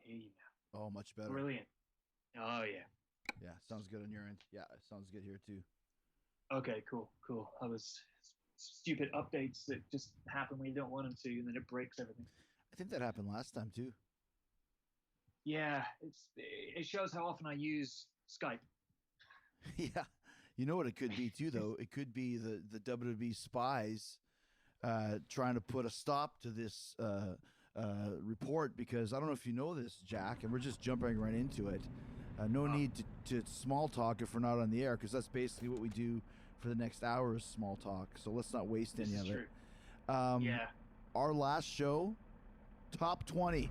hear you now. Oh, much better. Brilliant. Oh yeah. Yeah, sounds good on your end. Yeah, it sounds good here too. Okay, cool, cool. I was stupid updates that just happen when you don't want them to, and then it breaks everything. I think that happened last time too. Yeah, it shows how often I use Skype. Yeah, you know what it could be too, though. It could be the WWE spies trying to put a stop to this report because I don't know if you know this, Jack, and we're just jumping right into it. No Oh, need to small talk if we're not on the air because that's basically what we do for the next hour is small talk. So let's not waste this any is of it. true. Um, Yeah, our last show, top 20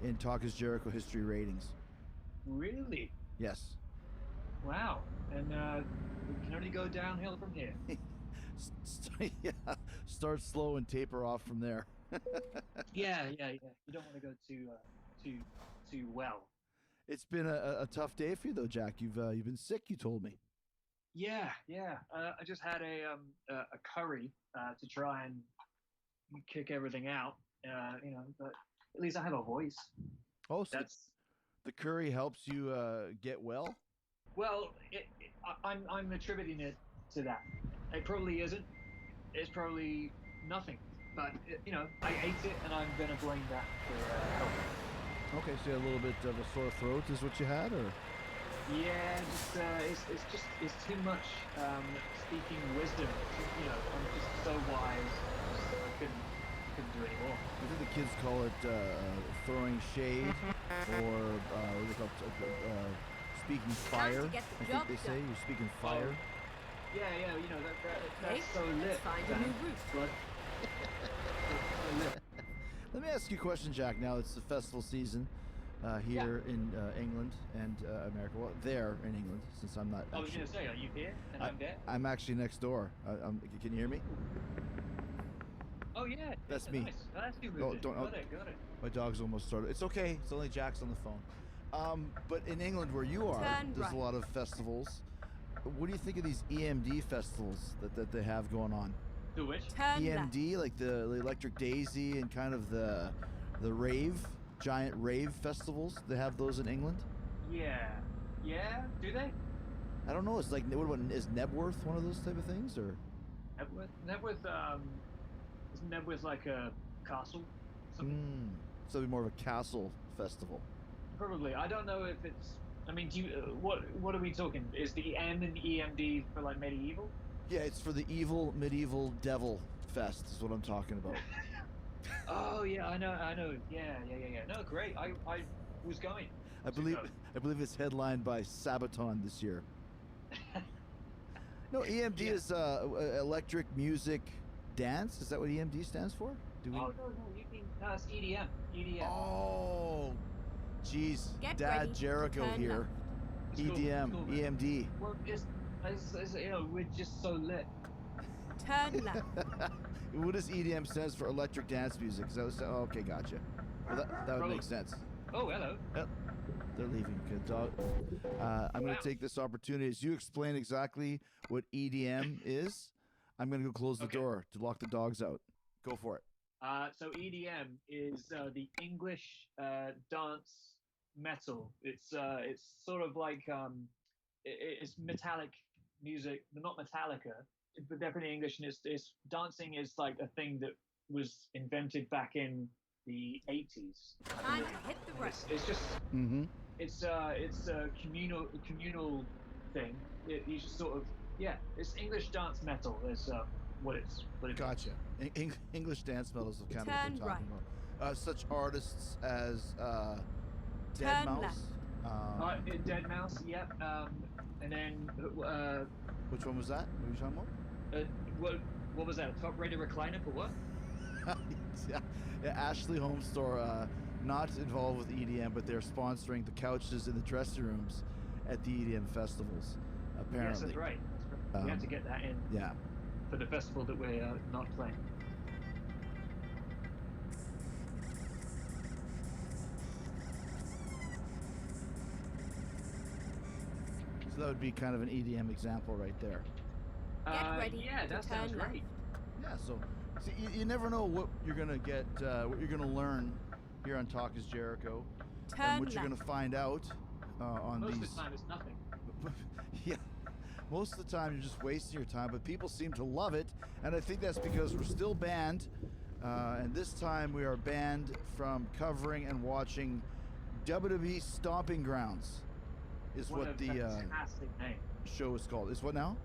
in Talk is Jericho history ratings. really. Yes. Wow. And it can only go downhill from here. Yeah, start slow and taper off from there. Yeah, yeah, yeah. You don't want to go too well. It's been a tough day for you though, Jack. You've been sick. You told me. Yeah, yeah. I just had a curry to try and kick everything out. But at least I have a voice. Oh, so That's the curry helps you get well. well. I'm attributing it to that. It probably isn't. It's probably nothing. But I ate it, and I'm gonna blame that for health. Okay, so you had a little bit of a sore throat, is what you had, or Yeah, just it's too much speaking wisdom. I'm just so wise. I couldn't do anymore. I think the kids call it throwing shade, or what do they call it? Speaking Time fire. to get the I think job they say done. you're speaking fire. Yeah, yeah. Okay, That's so lit. let's find a Dan. new route. But so lit. Let me ask you a question, Jack. Now it's the festival season here in England and America. Well, there in England, since I'm not I was gonna actually. say, are you here and I'm there? I'm actually next door. Can you hear me? Oh yeah, That's yeah, me. nice. That's you Oh, moved it. don't. Got it, got it. My dog's almost started. It's okay. It's only Jack's on the phone. But in England, where you are, Turn there's a right. lot of festivals. What do you think of these EMD festivals that they have going on? To which? Turn left. EMD, like the Electric Daisy and kind of the rave, giant rave festivals. They have those in England. Yeah, yeah. Do they? I don't know. It's like what about is Nebworth one of those type of things or? Nebworth, isn't Nebworth like a castle? Something? So it'd be more of a castle festival. Probably. I don't know if it's. I mean, do you? What are we talking? Is the M and EMD for like medieval? Yeah, it's for the evil medieval devil fest. Is what I'm talking about. Oh yeah, I know. Yeah, yeah, yeah, yeah. No, great. I was going I to believe go. I believe it's headlined by Sabaton this year. No, EMD Yeah. is electric music dance. Is that what EMD stands for? Do we? Oh no, you mean no, it's EDM. EDM. Oh, jeez, Get Dad ready to Jericho turn here. It's cool. It's EDM, cool, man. EMD. Well, we're just so lit. Turn left. What does EDM stands for? Electric dance music. Is that what, oh, okay, gotcha. Well, that would Probably. make sense. Oh, hello. Yep. They're leaving. Good dog. I'm going Wow. to take this opportunity as you explain exactly what EDM is. I'm going to go close the Okay. door to lock the dogs out. Go for it. So EDM is the English dance metal. It's sort of like it's metallic music, but not Metallica, but definitely English. And it's dancing is like a thing that was invented back in the 80s. Time to hit the road. It's just Mm-hmm. it's a communal thing. You just sort of it's English dance metal. Is what it means. Gotcha. English dance metals is kind of Turn what they're talking right. about. Such artists as Dead Turn Mouse. Dead Mouse, yep. And then Which one was that? What are you talking about? what was that? A top-rated recliner for what? Yeah, Ashley Home Store, not involved with EDM, but they're sponsoring the couches in the dressing rooms at the EDM festivals. Apparently, Yes, that's right. That's right. We had to get that in Yeah. for the festival that we're not playing. So that would be kind of an EDM example right there. Get ready Yeah, to that sounds turn left. great. Yeah. So, you never know what you're gonna get, what you're gonna learn here on Talk is Jericho. Turn what you're left. going to find out on Most these... of the time, it's nothing. Yeah, most of the time you're just wasting your time, but people seem to love it, and I think that's because we're still banned, and this time we are banned from covering and watching WWE Stomping Grounds, is What what a the fantastic name. show is called. Is what now?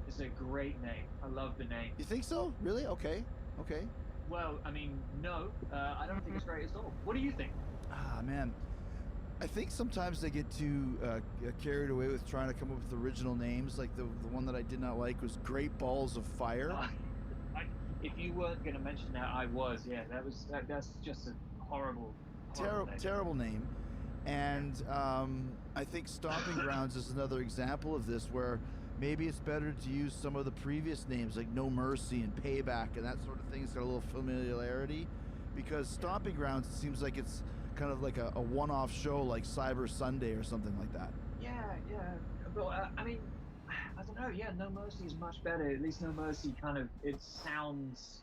It's a great name. I love the name. You think so? Really? Okay. Well, I mean, no, I don't think it's great at all. What do you think? Ah, man. I think sometimes they get too carried away with trying to come up with original names. Like the one that I did not like was Great Balls of Fire. If you weren't going to mention that, I was. Yeah, that's just a horrible name. Terrible name. And I think Stomping Grounds is another example of this, where maybe it's better to use some of the previous names like No Mercy and Payback and that sort of thing. It's got a little familiarity, because Stomping Grounds, it seems like it's kind of like a one-off show like Cyber Sunday or something like that. Yeah. But I mean, I don't know. Yeah, No Mercy is much better. At least No Mercy it sounds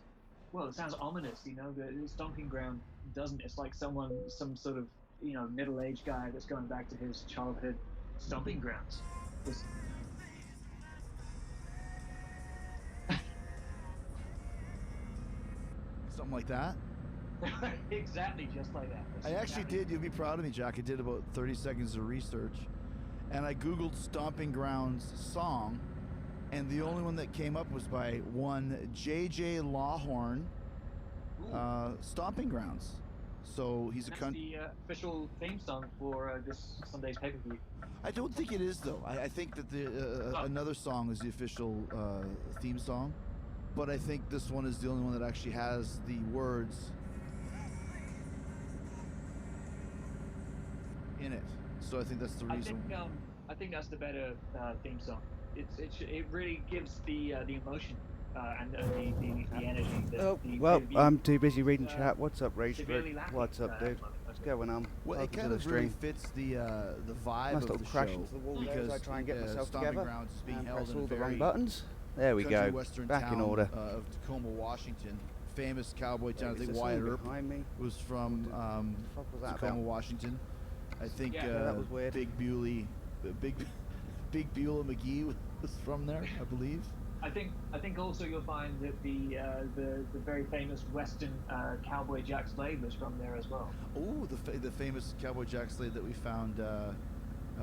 ominous, you know. The Stomping Ground doesn't. It's like some sort of, you know, middle-aged guy that's going back to his childhood stomping grounds. Something like that. Exactly, just like that. I actually did. You'll be proud of me, Jack. I did about 30 seconds of research, and I Googled Stomping Grounds song, and the only one that came up was by one J.J. Lawhorn, Stomping Grounds. So he's That's the official theme song for this Sunday's pay-per-view. I don't think it is, though. I think that another song is the official theme song, but I think this one is the only one that actually has the words in it. So I think that's the reason. I think that's the better theme song. It really gives the emotion and the energy. I'm too busy reading chat. What's up, Rage? What's up, dude? What's going on? Well, it kind of really fits the vibe of the crash show, into the wall because as I try and get myself Stomping together Grounds is being and held press in all a the very wrong buttons. There we go. western Back town in order. of Tacoma, Washington. Famous cowboy town. I think Is this Wyatt all Earp behind me? was from What was that Tacoma, about? Washington. I think that was weird. Big Beulah McGee was from there, I believe. I think also you'll find that the very famous Western cowboy Jack Slade was from there as well. Oh, the famous cowboy Jack Slade that we found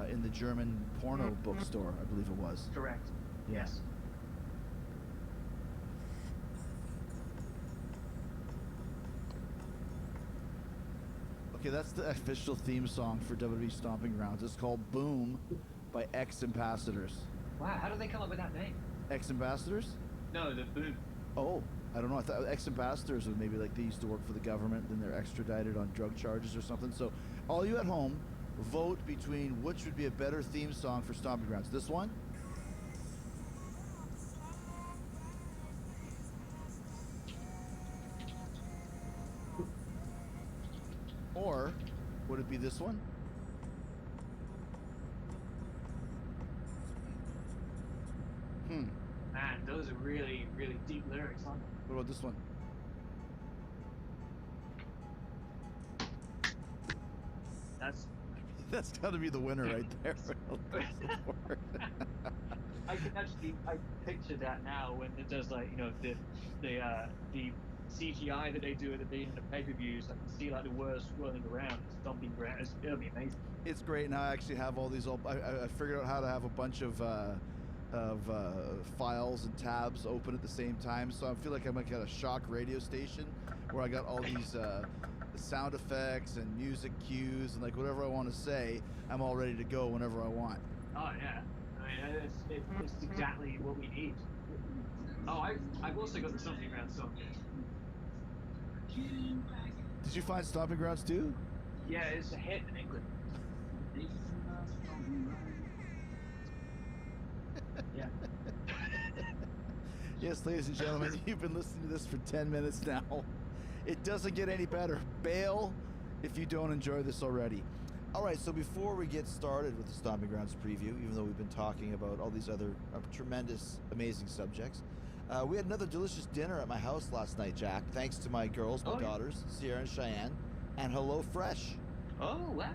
in the German porno bookstore, I believe it was. Correct. Yeah. Yes. Okay, that's the official theme song for WWE Stomping Grounds. It's called Boom by Ex-Ambassadors. Wow, how did they come up with that name? Ex-Ambassadors? No, the Boom. Oh, I don't know. I thought ex-ambassadors was maybe like they used to work for the government, then they're extradited on drug charges or something. So all you at home, vote between which would be a better theme song for Stomping Grounds. This one? Or would it be this one? Man, those are really, really deep lyrics, aren't they? What about this one? That's got to be the winner right there. I picture that now when it does, like, you know, the CGI that they do at the beginning of pay-per-views. I can see like the words swirling around, stomping ground. It'll be amazing. It's great. Now I actually have all these. I figured out how to have a bunch of files and tabs open at the same time. So I feel like I'm like at a shock radio station where I got all these sound effects and music cues and like whatever I want to say, I'm all ready to go whenever I want. Oh yeah, I mean it's exactly what we need. Oh, I've also got the Stomping Ground song. Did you find Stomping Grounds too? Yeah, it's a hit in England. Yeah. Yes, ladies and gentlemen, you've been listening to this for 10 minutes now. It doesn't get any better. Bail if you don't enjoy this already. All right, so before we get started with the Stomping Grounds preview, even though we've been talking about all these other tremendous, amazing subjects, we had another delicious dinner at my house last night, Jack, thanks to my girls, my daughters, Sierra and Cheyenne, and Hello Fresh. Oh, wow. Yeah,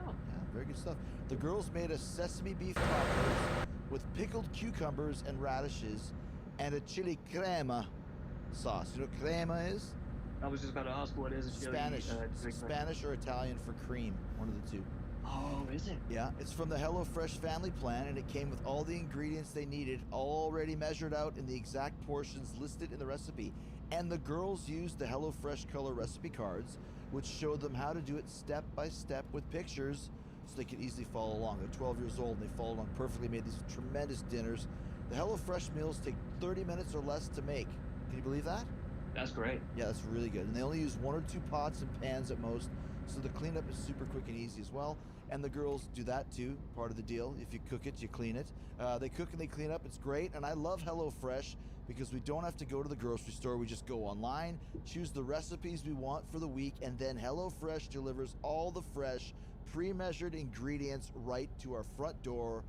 very good stuff. The girls made a sesame beef tacos with pickled cucumbers and radishes and a chili crema sauce. You know what crema is? I was just about to ask what is a chili. Spanish or Italian for cream, one of the two. Oh, is it? Yeah, it's from the HelloFresh family plan, and it came with all the ingredients they needed, already measured out in the exact portions listed in the recipe. And the girls used the HelloFresh color recipe cards, which showed them how to do it step by step with pictures so they could easily follow along. They're 12 years old, and they followed along perfectly, made these tremendous dinners. The HelloFresh meals take 30 minutes or less to make. Can you believe that? That's great. Yeah, that's really good. And they only use 1 or 2 pots and pans at most, so the cleanup is super quick and easy as well. And the girls do that too, part of the deal. If you cook it, you clean it. They cook and they clean up. It's great. And I love HelloFresh because we don't have to go to the grocery store. We just go online, choose the recipes we want for the week, and then HelloFresh delivers all the fresh, pre-measured ingredients right to our front door,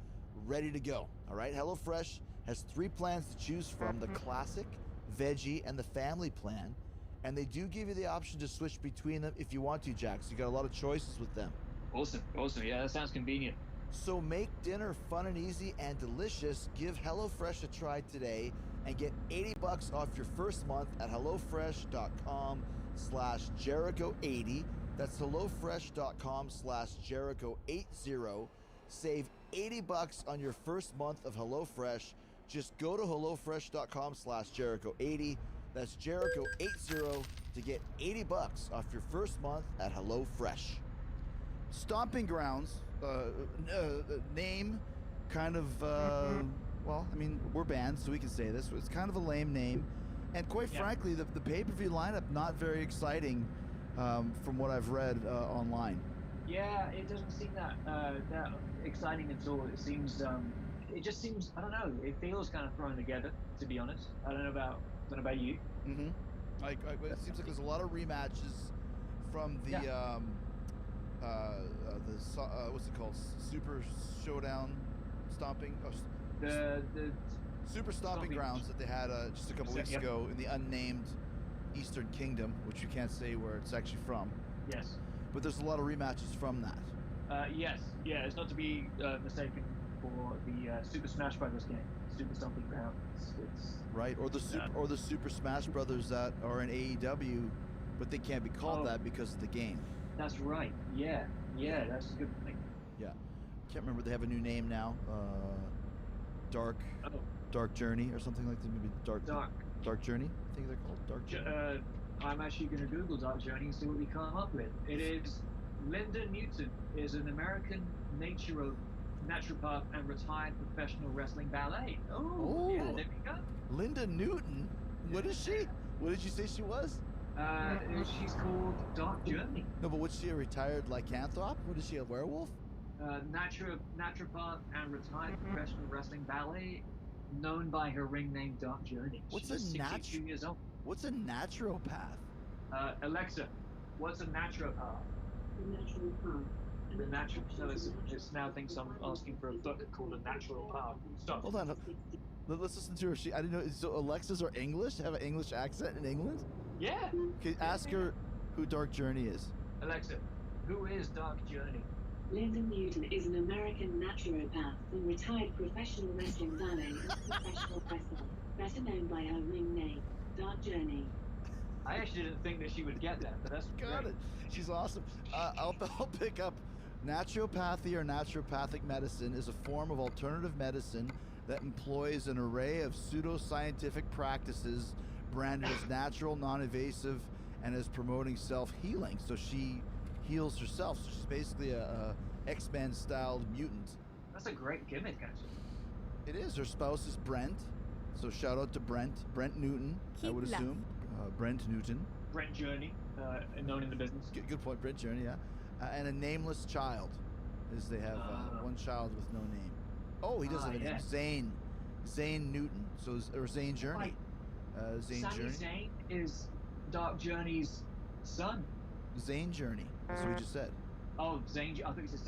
ready to go. All right, HelloFresh has 3 plans to choose from: the classic, veggie, and the family plan. And they do give you the option to switch between them if you want to, Jack. So you got a lot of choices with them. Awesome. Yeah, that sounds convenient. So make dinner fun and easy and delicious. Give HelloFresh a try today and get $80 off your first month at HelloFresh.com/Jericho80. That's HelloFresh.com/Jericho80. Save $80 on your first month of HelloFresh. Just go to HelloFresh.com/Jericho80. That's Jericho80 to get $80 off your first month at HelloFresh. Stomping Grounds, name, kind of, well, I mean, we're banned, so we can say this. It's kind of a lame name. And quite frankly, the pay-per-view lineup, not very exciting from what I've read online. Yeah, it doesn't seem that exciting at all. It seems, it just seems, I don't know, it feels kind of thrown together, to be honest. I don't know about you. Mm-hmm. It seems like there's a lot of rematches from the, what's it called? Super Showdown Stomping? The Super Stomping Grounds that they had just a couple weeks ago in the unnamed Eastern Kingdom, which you can't say where it's actually from. Yes. But there's a lot of rematches from that. Yes. Yeah, it's not to be mistaken for the Super Smash Brothers game, Super Stomping Grounds. It's right, or the Super Smash Brothers that are in AEW, but they can't be called that because of the game. That's right. Yeah, that's a good thing. Yeah, can't remember. They have a new name now. Dark Journey or something like that. Maybe Dark Journey. I think they're called Dark Journey. I'm actually going to Google Dark Journey and see what we come up with. It is Linda Newton is an American naturopath and retired professional wrestling ballet. Oh, yeah, there we go. Linda Newton. What is she? What did you say she was? She's called Dark Journey. No, but what's she, a retired lycanthrope? What is she, a werewolf? Naturopath and retired professional wrestling ballet, known by her ring name Dark Journey. She's 62 years old. What's a naturopath? Alexa, what's a naturopath? The natural. So it's now thinks I'm asking for a book called A Natural Path. Stop. Hold on. Let's listen to her. I didn't know. So Alexas are English? Have an English accent in England? Yeah. Okay, ask her who Dark Journey is. Alexa, who is Dark Journey? Linda Newton is an American naturopath and retired professional wrestling ballet professional wrestler, better known by her ring name, Dark Journey. I actually didn't think that she would get that, but that's got it. She's awesome. I'll pick up. Naturopathy or naturopathic medicine is a form of alternative medicine that employs an array of pseudoscientific practices branded as natural, non-invasive, and as promoting self-healing. So she heals herself. So she's basically a X-Men styled mutant. That's a great gimmick, actually. It is. Her spouse is Brent. So shout out to Brent Newton, I would assume. Brent Newton. Brent Journey, known in the business. Good point, Brent Journey, yeah. And a nameless child, as they have one child with no name. Oh, he does have a name. Zane Newton. So or Zane Journey. Zane Journey. Zane is Dark Journey's son. Zane Journey. That's what we just said. Oh, Zane. I think it said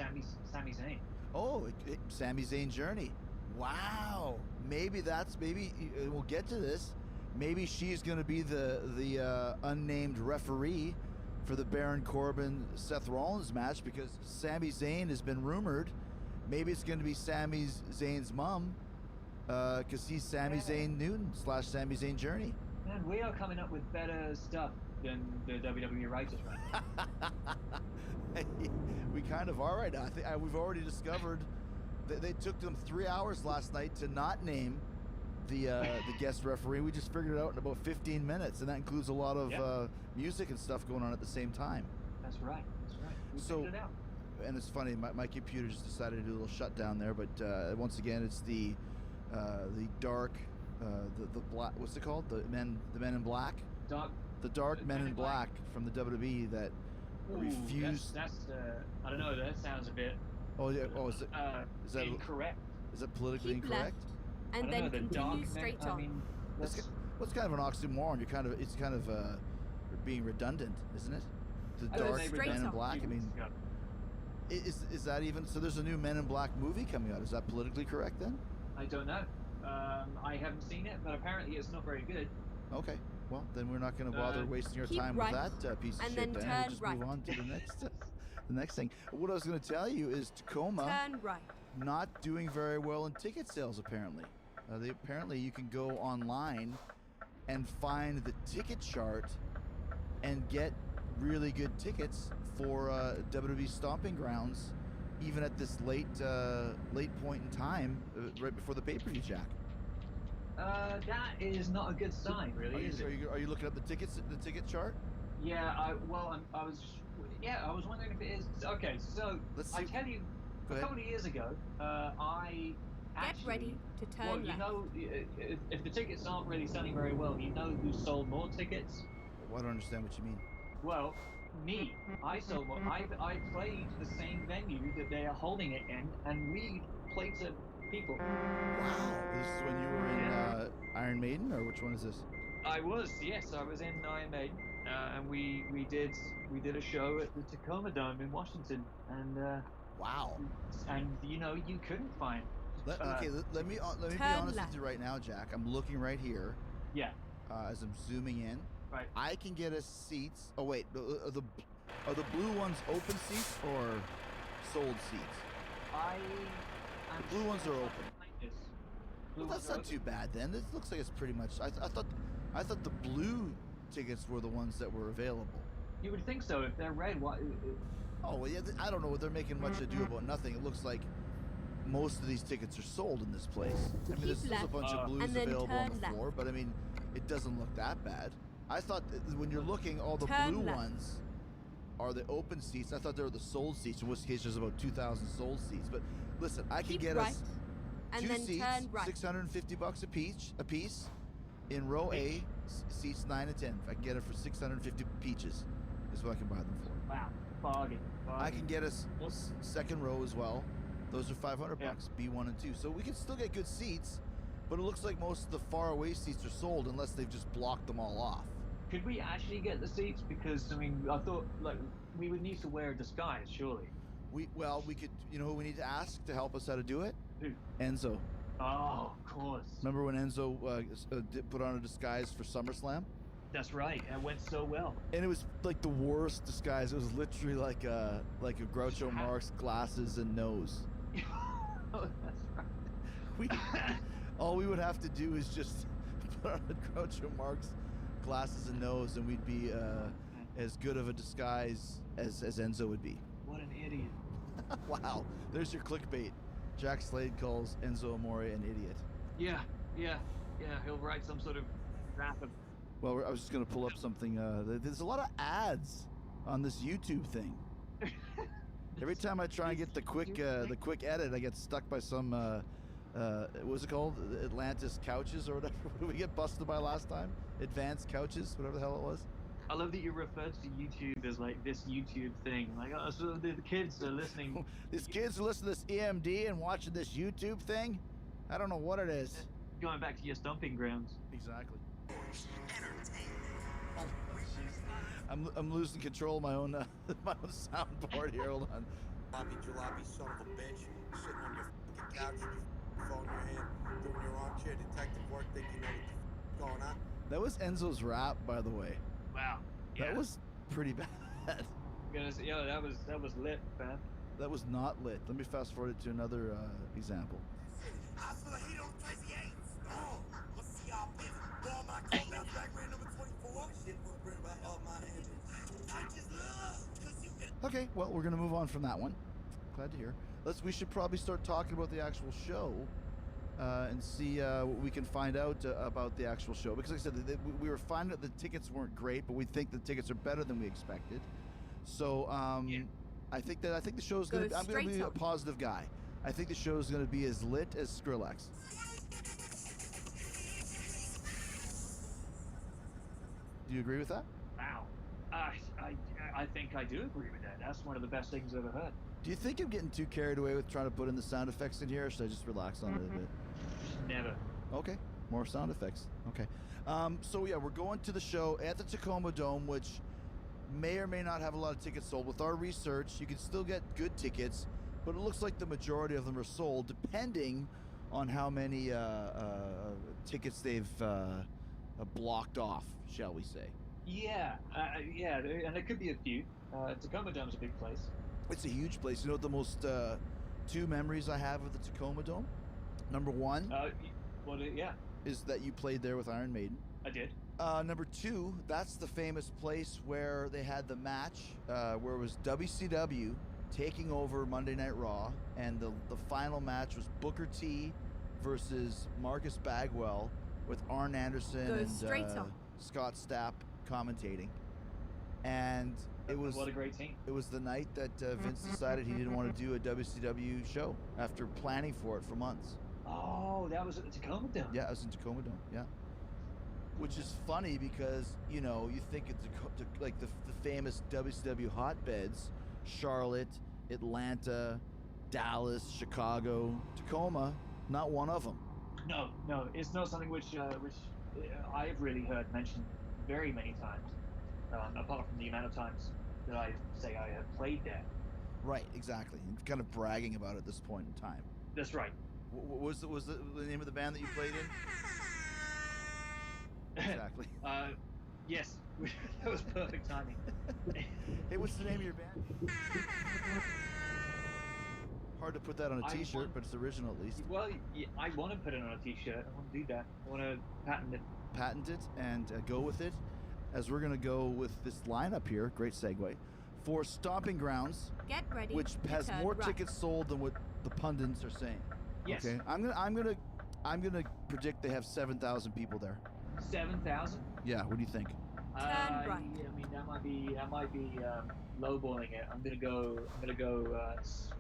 Sami Zayn. Oh, Sami Zayn Journey. Wow. Maybe we'll get to this. Maybe she's going to be the unnamed referee for the Baron Corbin Seth Rollins match, because Sami Zayn has been rumored. Maybe it's going to be Sami Zayn's mom, because he's Sami Zayn Newton / Sami Zayn Journey. Man, we are coming up with better stuff than the WWE writers right now. We kind of are right now. I think we've already discovered that they took them 3 hours last night to not name the guest referee. We just figured it out in about 15 minutes, and that includes a lot of music and stuff going on at the same time. That's right. We figured it out. And it's funny, my computer just decided to do a little shutdown there, but once again, it's the dark, the black. What's it called? The men in black. The dark men in black from the WWE that refused. That's I don't know. That sounds a bit. Oh yeah. Oh, is that incorrect? Is that politically Keep incorrect? left, and then continue straight on. I mean, What's kind of an oxymoron? It's kind of being redundant, isn't it? The dark men in black. I mean, is that even so? There's a new Men in Black movie coming out. Is that politically correct then? I don't know. I haven't seen it, but apparently it's not very good. Okay. Well, then we're not going to bother wasting our time with that piece of shit. Then we'll just move on to the next thing. What I was going to tell you is Tacoma not doing very well in ticket sales. Apparently, you can go online and find the ticket chart and get really good tickets for WWE Stomping Grounds, even at this late point in time, right before the pay-per-view, Jack. That is not a good sign, really. Are you looking at the ticket chart? Yeah. I was wondering if it is. Okay, so I tell you, a couple of years ago, I actually get ready to turn left. You know, if the tickets aren't really selling very well, you know who sold more tickets? Well, I don't understand what you mean. Well, me. I sold more. I played the same venue that they are holding it in, and we played to people. Wow. This is when you were in Iron Maiden, or which one is this? I was, yes. I was in Iron Maiden, and we did a show at the Tacoma Dome in Washington, and wow. And you know, you couldn't find. Let me be honest with you right now, Jack. I'm looking right here. Yeah. As I'm zooming in. Right. I can get us seats. Oh wait, are the blue ones open seats or sold seats? The blue ones are open. Well, that's not too bad then. This looks like it's pretty much. I thought the blue tickets were the ones that were available. You would think so if they're red. Why? Oh well, yeah. I don't know. They're making much ado about nothing. It looks like most of these tickets are sold in this place. I mean, there's a bunch of blues available on the floor, but I mean, it doesn't look that bad. I thought that when you're looking, all the blue ones are the open seats. I thought they were the sold seats, in which case there's about 2,000 sold seats. But listen, I can get us two seats, $650 a piece, in row A, seats 9 and 10. If I can get it for 650 peaches, is what I can buy them for. Wow, bargain. I can get us second row as well. Those are $500, B1 and 2. So we can still get good seats, but it looks like most of the far away seats are sold unless they've just blocked them all off. Could we actually get the seats? Because I mean, I thought like we would need to wear a disguise, surely. We could. You know who we need to ask to help us how to do it? Who? Enzo. Oh, of course. Remember when Enzo put on a disguise for SummerSlam? That's right. It went so well. And it was like the worst disguise. It was literally like a Groucho Marx glasses and nose. Oh, that's right. All we would have to do is just put on a Groucho Marx glasses and nose, and we'd be as good of a disguise as Enzo would be. What an idiot. Wow, there's your clickbait. Jack Slade calls Enzo Amore an idiot. Yeah, he'll write some sort of rap. Well, I was just going to pull up something. There's a lot of ads on this YouTube thing. Every time I try and get the quick edit, I get stuck by some, what was it called? Atlantis couches or whatever. What did we get busted by last time? Advanced couches, whatever the hell it was. I love that you referred to YouTube as like this YouTube thing. Like, oh, so the kids are listening. These kids are listening to this EMD and watching this YouTube thing? I don't know what it is. Going back to your stomping grounds. Exactly. I'm losing control of my own soundboard here. Hold on. Jalopy, son of a bitch, sitting on your fucking couch with your phone in your hand, doing your armchair detective work, thinking you know what's going on. That was Enzo's rap, by the way. Wow. Yeah. That was pretty bad. that? That was lit, man. That was not lit. Let me fast forward it to another example. I feel like he don't crazy eights. Oh, let's see y'all pivot. Ball my coat bounce back, ran number 24. Shit, wanna bring back all my image. I just love, cause you can. Okay, well, we're gonna move on from that one. Glad to hear. We should probably start talking about the actual show, and see what we can find out about the actual show. Because like I said, we were finding that the tickets weren't great, but we think the tickets are better than we expected. So I think the show is gonna. I'm gonna be a positive guy. I think the show is gonna be as lit as Skrillex. Do you agree with that? Wow. I think I do agree with that. That's one of the best things I've ever heard. Do you think I'm getting too carried away with trying to put in the sound effects in here, or should I just relax on it a bit? Never. Okay, more sound effects. Okay. So yeah, we're going to the show at the Tacoma Dome, which may or may not have a lot of tickets sold. With our research, you can still get good tickets, but it looks like the majority of them are sold, depending on how many tickets they've blocked off, shall we say. Yeah, and there could be a few. Tacoma Dome's a big place. It's a huge place. You know what the most two memories I have of the Tacoma Dome? Number one is that you played there with Iron Maiden. I did. Number two, that's the famous place where they had the match, where it was WCW taking over Monday Night Raw, and the final match was Booker T versus Marcus Bagwell with Arn Anderson and Scott Stapp commentating. And it was what a great team. It was the night that Vince decided he didn't want to do a WCW show after planning for it for months. Oh, that was at the Tacoma Dome. Yeah, it was in Tacoma Dome. Yeah, which is funny because you think it's like the famous WCW hotbeds: Charlotte, Atlanta, Dallas, Chicago, Tacoma. Not one of them. No, it's not something which I've really heard mentioned very many times. Apart from the amount of times that I say I have played there. Right, exactly. And kind of bragging about it at this point in time. That's right. What was the name of the band that you played in? Exactly. Yes, that was perfect timing. Hey, what's the name of your band? Hard to put that on a T-shirt, but it's original at least. Well, yeah, I want to put it on a T-shirt. I want to do that. I want to patent it. Patent it and go with it. As we're going to go with this lineup here, great segue, for Stomping Grounds, get ready, which has more tickets sold than what the pundits are saying. Yes. Okay. I'm gonna predict they have 7,000 people there. 7,000? Yeah. What do you think? Turn right. I mean, that might be lowballing it. I'm gonna go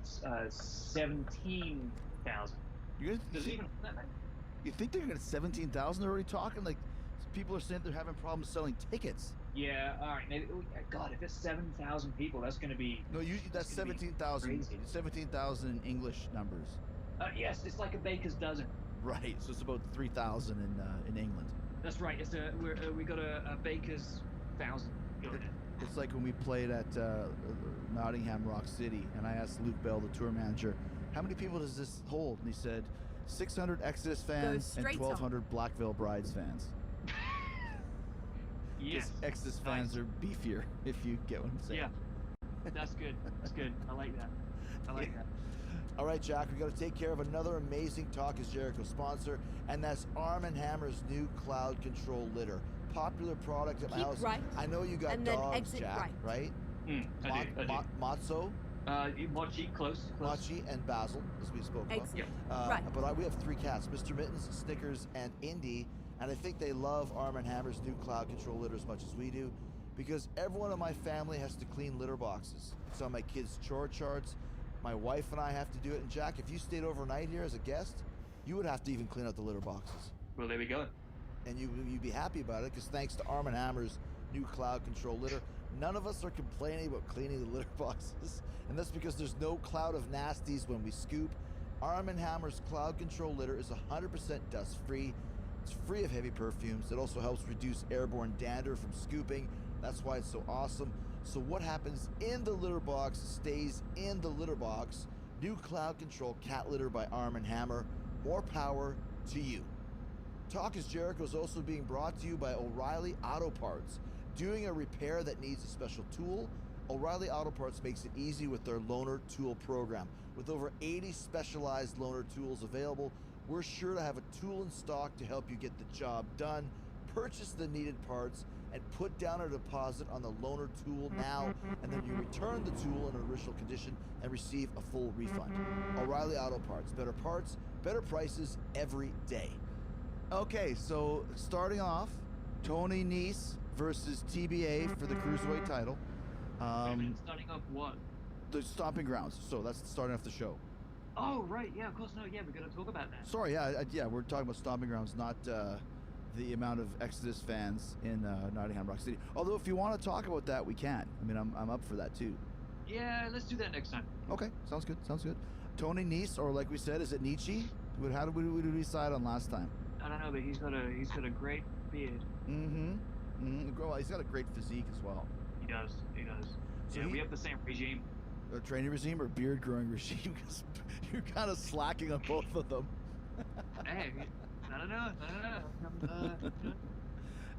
17,000. Does it even that many? You think they're gonna get 17,000? They're already talking like. People are saying they're having problems selling tickets. Yeah, all right. Maybe, God, if it's 7,000 people, that's going to be... No, that's 17,000. 17,000 in English numbers. Yes, it's like a baker's dozen. Right, so it's about 3,000 in England. That's right. It's we got a baker's 1,000 going in. It's like when we played at Nottingham Rock City, and I asked Luke Bell, the tour manager, how many people does this hold? And he said 600 Exodus fans and 1,200 Black Veil Brides fans. Yes. Exodus fans are beefier, if you get what I'm saying. Yeah. That's good. That's good. I like that. All right, Jack, we got to take care of another amazing Talk is Jericho sponsor, and that's Arm & Hammer's new cloud control litter. Popular product at my house. Right. I know you got and dogs, Jack, right? I do. Matzo? Mochi, close. Mochi and Basil, as we spoke about. Yep. Right. But we have 3 cats, Mr. Mittens, Snickers, and Indy. And I think they love Arm & Hammer's new cloud control litter as much as we do, because everyone in my family has to clean litter boxes. It's on my kids' chore charts. My wife and I have to do it. And Jack, if you stayed overnight here as a guest, you would have to even clean out the litter boxes. Well, there we go. And you'd be happy about it, because thanks to Arm & Hammer's new cloud control litter, none of us are complaining about cleaning the litter boxes. And that's because there's no cloud of nasties when we scoop. Arm & Hammer's cloud control litter is 100% dust-free. It's free of heavy perfumes. It also helps reduce airborne dander from scooping. That's why it's so awesome. So what happens in the litter box stays in the litter box. New cloud control cat litter by Arm & Hammer. More power to you. Talk is Jericho is also being brought to you by O'Reilly Auto Parts. Doing a repair that needs a special tool, O'Reilly Auto Parts makes it easy with their loaner tool program. With over 80 specialized loaner tools available, we're sure to have a tool in stock to help you get the job done. Purchase the needed parts and put down a deposit on the loaner tool now, and then you return the tool in original condition and receive a full refund. O'Reilly Auto Parts, better prices every day. Okay, so starting off, Tony Nese versus TBA for the Cruiserweight title. Starting off what? The Stomping Grounds. So that's starting off the show. Oh, right. Yeah, of course. No, yeah, we're going to talk about that. Sorry, yeah, we're talking about Stomping Grounds, not the amount of Exodus fans in Nottingham Rock City. Although, if you want to talk about that, we can. I mean, I'm up for that too. Yeah, let's do that next time. Okay, sounds good. Tony Nese, or like we said, is it Nietzsche? How did we decide on last time? I don't know, but he's got a great beard. Well, he's got a great physique as well. He does. So yeah, we have the same regime. A training regime or beard growing regime? Because you're kind of slacking on both of them. Hey, I don't know.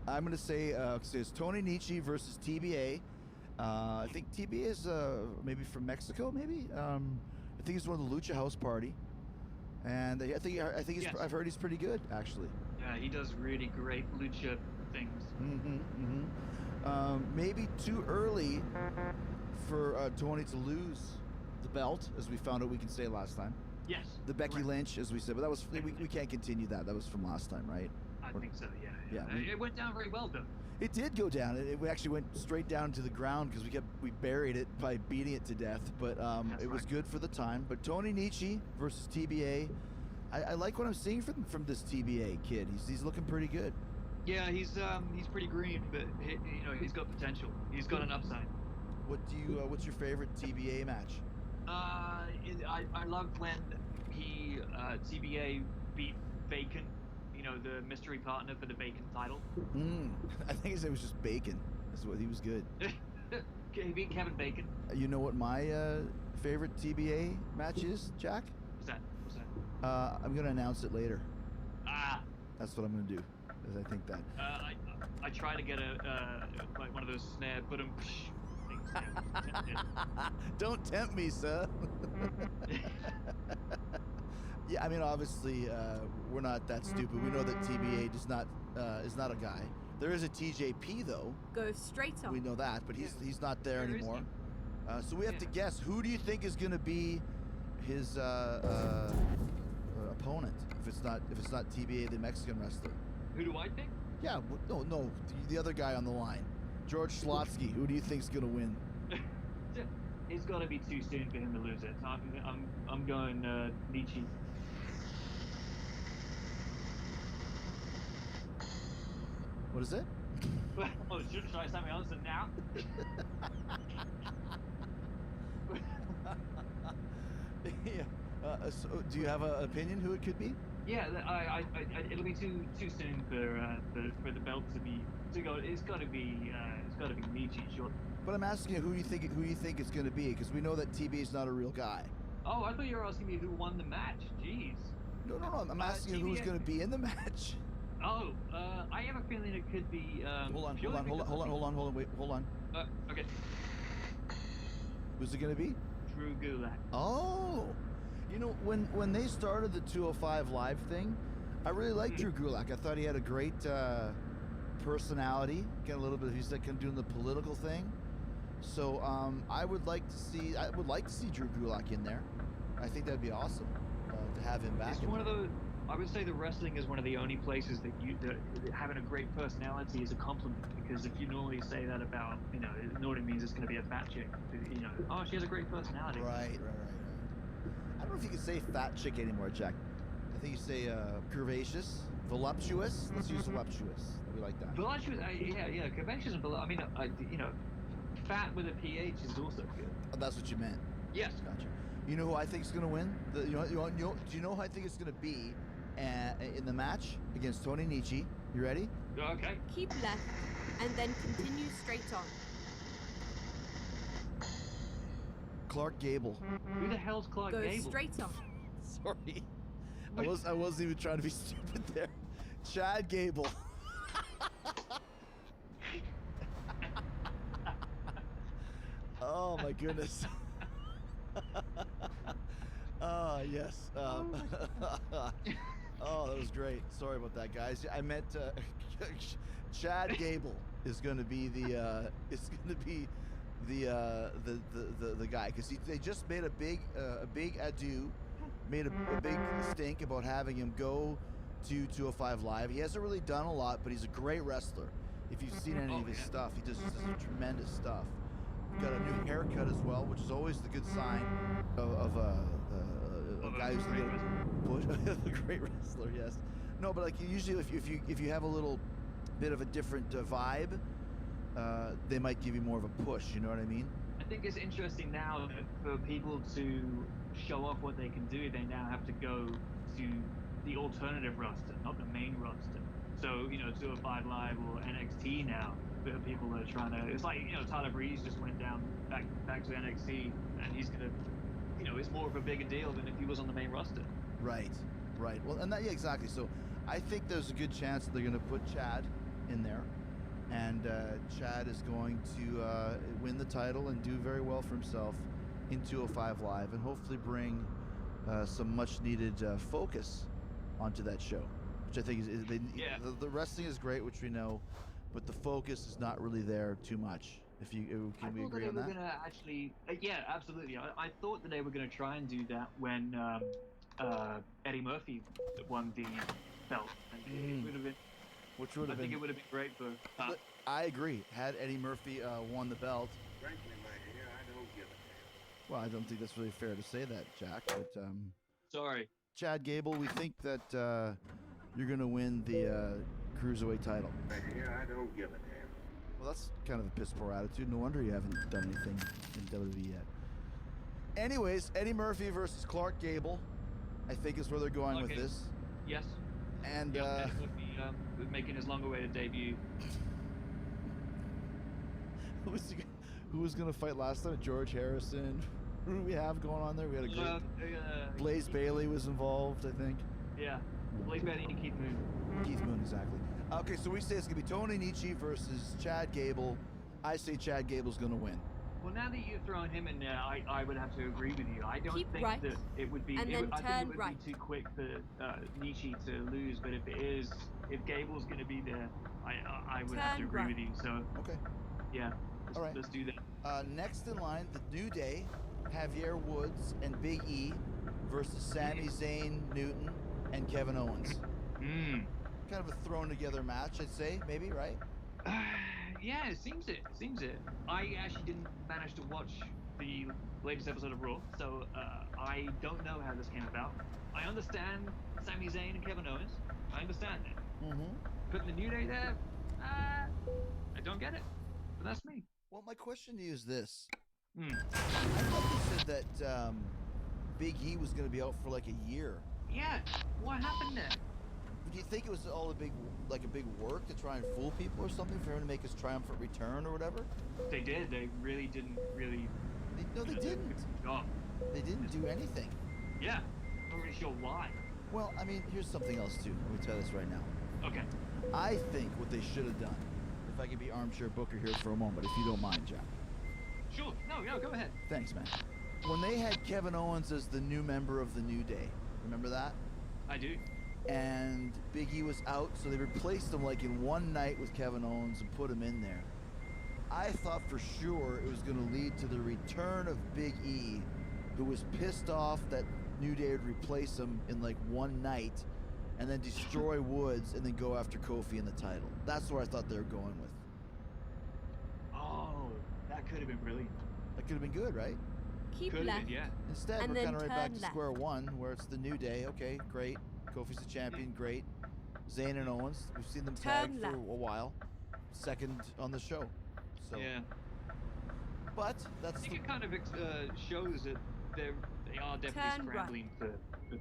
I'm going to say it's Tony Nietzsche versus TBA. I think TBA is maybe from Mexico, maybe. I think he's one of the Lucha House Party. And I think Yes. I've heard he's pretty good, actually. Yeah, he does really great lucha things. Maybe too early for Tony to lose the belt, as we found out we can say last time. Yes. The Becky correct. Lynch, as we said, but that was we can't continue that. That was from last time, right? I think so. Yeah. Yeah, It went down very well, though. It did go down. It actually went straight down to the ground because we buried it by beating it to death. But it was good for the time. But Tony Nietzsche versus TBA, I like what I'm seeing from this TBA kid. He's looking pretty good. Yeah, he's pretty green, but he's got potential. He's got an upside. What's your favorite TBA match? I loved when he TBA beat Bacon. The mystery partner for the Bacon title. I think his name was just Bacon. That's what he was good. He beat Kevin Bacon. You know what my favorite TBA match is, Jack? What's that? I'm gonna announce it later. Ah. That's what I'm gonna do. Is I think that. I try to get like one of those snare things. Don't tempt me, sir. Yeah, I mean, obviously, we're not that stupid. We know that TBA is not a guy. There is a TJP though. Go straight on. We know that, but he's not there anymore. So we have to Yeah. guess. Who do you think is going to be his opponent? If it's not TBA, the Mexican wrestler. Who do I think? Yeah, no, the other guy on the line, George Schlotsky. Who do you think's going to win? It's got to be too soon for him to lose it. I'm going Nietzsche. What is it? Oh, should I say my answer now? Yeah. So do you have an opinion who it could be? Yeah, it'll be too soon for the belt to go. It's got to be Nietzsche, sure. But I'm asking you who you think it's going to be, because we know that TB is not a real guy. Oh, I thought you were asking me who won the match. Jeez. No. I'm asking you who's going to be in the match. Oh, I have a feeling it could be. Hold on. Wait, hold on. Okay. Who's it going to be? Drew Gulak. Oh, when they started the 205 Live thing, I really liked Drew Gulak. I thought he had a great personality. Get a little bit. He's like doing the political thing. So I would like to see Drew Gulak in there. I think that'd be awesome to have him back. It's one of those. I would say the wrestling is one of the only places that having a great personality is a compliment, because if you normally say that about, it normally means it's going to be a fat chick. Oh, she has a great personality. Right. I don't know if you can say fat chick anymore, Jack. I think you say curvaceous, voluptuous. Let's use voluptuous. We like that. Voluptuous, yeah. Curvaceous and fat with a PH is also good. Oh, that's what you meant. Yes. Gotcha. You know who I think is going to win? Do you know who I think it's going to be in the match against Tony Nietzsche? You ready? Okay. Keep left and then continue straight on. Clark Gable. Who the hell's Clark Go Gable? straight on. Sorry, I wasn't even trying to be stupid there. Chad Gable. Oh my goodness. Oh yes. Oh, that was great. Sorry about that, guys. I meant Chad Gable is going to be the guy, because they just made a big ado, made a big stink about having him go to 205 Live. He hasn't really done a lot, but he's a great wrestler. If you've seen any of his stuff, he does tremendous stuff. Got a new haircut as well, which is always the good sign of a guy who's a great wrestler. Yes. No, but like usually, if you have a little bit of a different vibe, they might give you more of a push. You know what I mean? I think it's interesting now that for people to show off what they can do, they now have to go to the alternative roster, not the main roster. So, 205 Live or NXT now, there are people that are trying to, it's like, Tyler Breeze just went down back to NXT, and he's going to, it's more of a bigger deal than if he was on the main roster. Right. Well, and yeah, exactly. So I think there's a good chance that they're going to put Chad in there, and Chad is going to win the title and do very well for himself in 205 Live, and hopefully bring some much needed focus onto that show, which I think is the wrestling is great, which we know, but the focus is not really there too much. Can we agree on that? Gonna actually, yeah, absolutely. I thought that they were going to try and do that when Eddie Murphy won the belt. And it would have been, I think it would have been great for. I agree. Had Eddie Murphy won the belt. Frankly, my dear, I don't give a damn. Well, I don't think that's really fair to say that, Jack. But sorry, Chad Gable, we think that you're going to win the Cruiserweight title. My dear, I don't give a damn. Well, that's kind of a piss poor attitude. No wonder you haven't done anything in WWE yet. Anyways, Eddie Murphy versus Clark Gable, I think is where they're going with this. Yes. And Eddie Murphy making his long-awaited debut. Who was going to fight last time? George Harrison. Who do we have going on there? We had a great... Blaze Bailey was involved, I think. Yeah. Blaze Bailey and Keith Moon. Keith Moon, exactly. Okay, so we say it's going to be Tony Nietzsche versus Chad Gable. I say Chad Gable's going to win. Well, now that you've thrown him in there, I would have to agree with you. I don't think that it would be. And then I think it would be too quick for Nietzsche to lose. But if Gable's going to be there, I would have to agree with you. So okay, yeah, all right, let's do that. Next in line, the New Day, Javier Woods and Big E versus Sami Zayn, Newton, and Kevin Owens. Kind of a thrown together match, I'd say, maybe, right? Yeah, it seems it. I actually didn't manage to watch the latest episode of Raw, so I don't know how this came about. I understand Sami Zayn and Kevin Owens. I understand it. Putting the New Day there, I don't get it. But that's me. Well, my question to you is this. I thought you said that Big E was going to be out for like a year. Yeah, what happened there? Do you think it was all a big work to try and fool people or something for him to make his triumphant return or whatever? They did. They really didn't really. They didn't. They didn't do anything. Yeah, not really sure why. Well, I mean, here's something else too. Let me tell you this right now. Okay. I think what they should have done, if I could be armchair booker here for a moment, if you don't mind, Jack. Sure. No, go ahead. Thanks, man. When they had Kevin Owens as the new member of the New Day, remember that? I do. And Big E was out, so they replaced him like in one night with Kevin Owens and put him in there. I thought for sure it was going to lead to the return of Big E, who was pissed off that New Day would replace him in like one night and then destroy Woods and then go after Kofi in the title. That's where I thought they were going with. Oh, that could have been brilliant. That could have been good, right? Keep could left. have been, yeah. Instead, and we're kind of right back to left. square one, where it's the New Day. Okay, great. Kofi's the champion, great. Zayn and Owens, we've seen them tag for a while. Second on the show. So. Yeah. But that's. I think it kind of shows that they are definitely scrambling for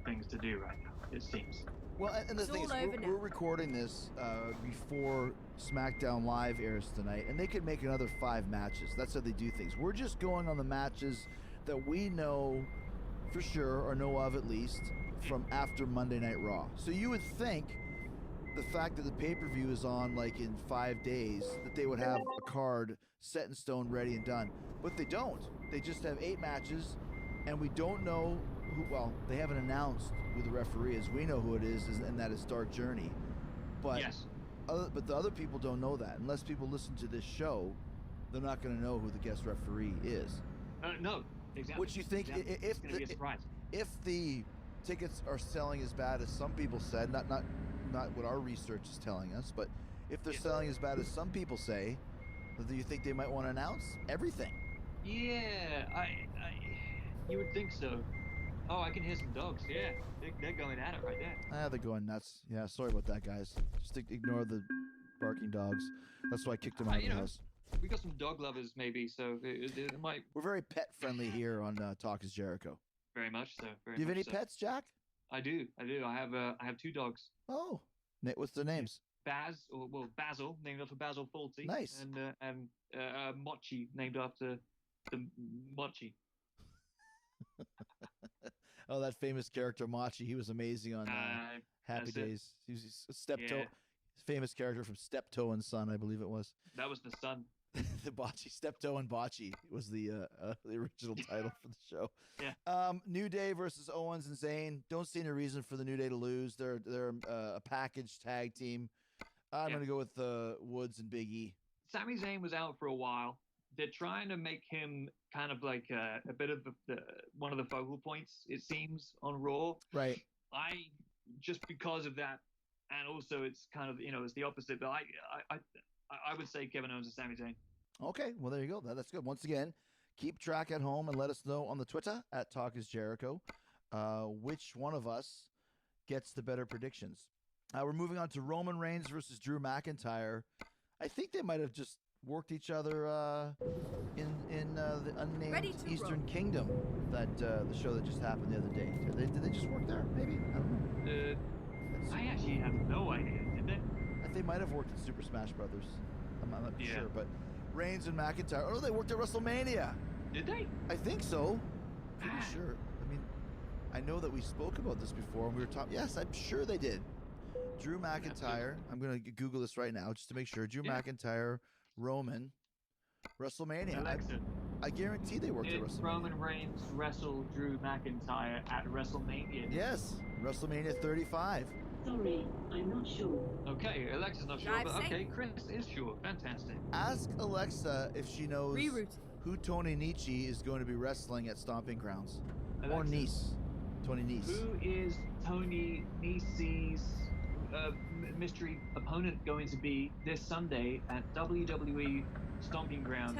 things to do right now. It seems. Well, and the thing is, we're recording this before SmackDown Live airs tonight, and they could make another 5 matches. That's how they do things. We're just going on the matches that we know for sure, or know of at least, from after Monday Night Raw. So you would think the fact that the pay-per-view is on like in 5 days, that they would have a card set in stone, ready and done. But they don't. They just have 8 matches, and we don't know who. Well, they haven't announced who the referee is. We know who it is, and that is Dark Journey. But Yes. But the other people don't know that. Unless people listen to this show, they're not going to know who the guest referee is. No, exactly. Which you think, exactly. It's going to be a surprise. If the tickets are selling as bad as some people said, not what our research is telling us, but if they're selling as bad as some people say, do you think they might want to announce everything? Yeah, you would think so. Oh, I can hear some dogs. Yeah, they're going at it right there. They're going nuts. Yeah, sorry about that, guys. Just ignore the barking dogs. That's why I kicked them out of the house. We got some dog lovers, maybe, so it might. We're very pet friendly here on Talk Is Jericho. Very much so. Do you have any pets, Jack? I do. I have 2 dogs. Oh, what's their names? Basil, named after Basil Fawlty. Nice. And Mochi, named after the Mochi. Oh, that famous character Mochi. He was amazing on Happy Days. He was a Steptoe, famous character from Steptoe and Son, I believe it was. That was the son. The Bocce, Steptoe and Bocce was the original title for the show. Yeah. New Day versus Owens and Zayn. Don't see any reason for the New Day to lose. They're a package tag team. I'm going to go with Woods and Big E. Sami Zayn was out for a while. They're trying to make him kind of like a bit of one of the focal points, it seems, on Raw. Right. Just because of that, and also it's kind of, it's the opposite, but I would say Kevin Owens and Sami Zayn. Okay, well, there you go. That's good. Once again, keep track at home and let us know on the Twitter at Talk Is Jericho which one of us gets the better predictions. We're moving on to Roman Reigns versus Drew McIntyre. I think they might have just worked each other in the unnamed Eastern Kingdom, that the show that just happened the other day. Did they just work there? Maybe, I don't know. I actually have no idea. Did they? I think they might have worked in Super Smash Brothers. I'm not sure, but Reigns and McIntyre. Oh, they worked at WrestleMania. Did they? I think so. Pretty sure. I mean, I know that we spoke about this before, and we were talking. Yes, I'm sure they did. Drew McIntyre. I'm going to Google this right now just to make sure. Drew McIntyre, Roman, WrestleMania. I guarantee they worked at WrestleMania. Roman Reigns wrestled Drew McIntyre at WrestleMania? Yes, WrestleMania 35. Sorry, I'm not sure. Okay, Alexa's not sure, but okay, Chris is sure. Fantastic. Ask Alexa if she knows who Tony Nese is going to be wrestling at Stomping Grounds. Alexa, or Nese. Tony Nese. Who is Tony Nese's mystery opponent going to be this Sunday at WWE Stomping Grounds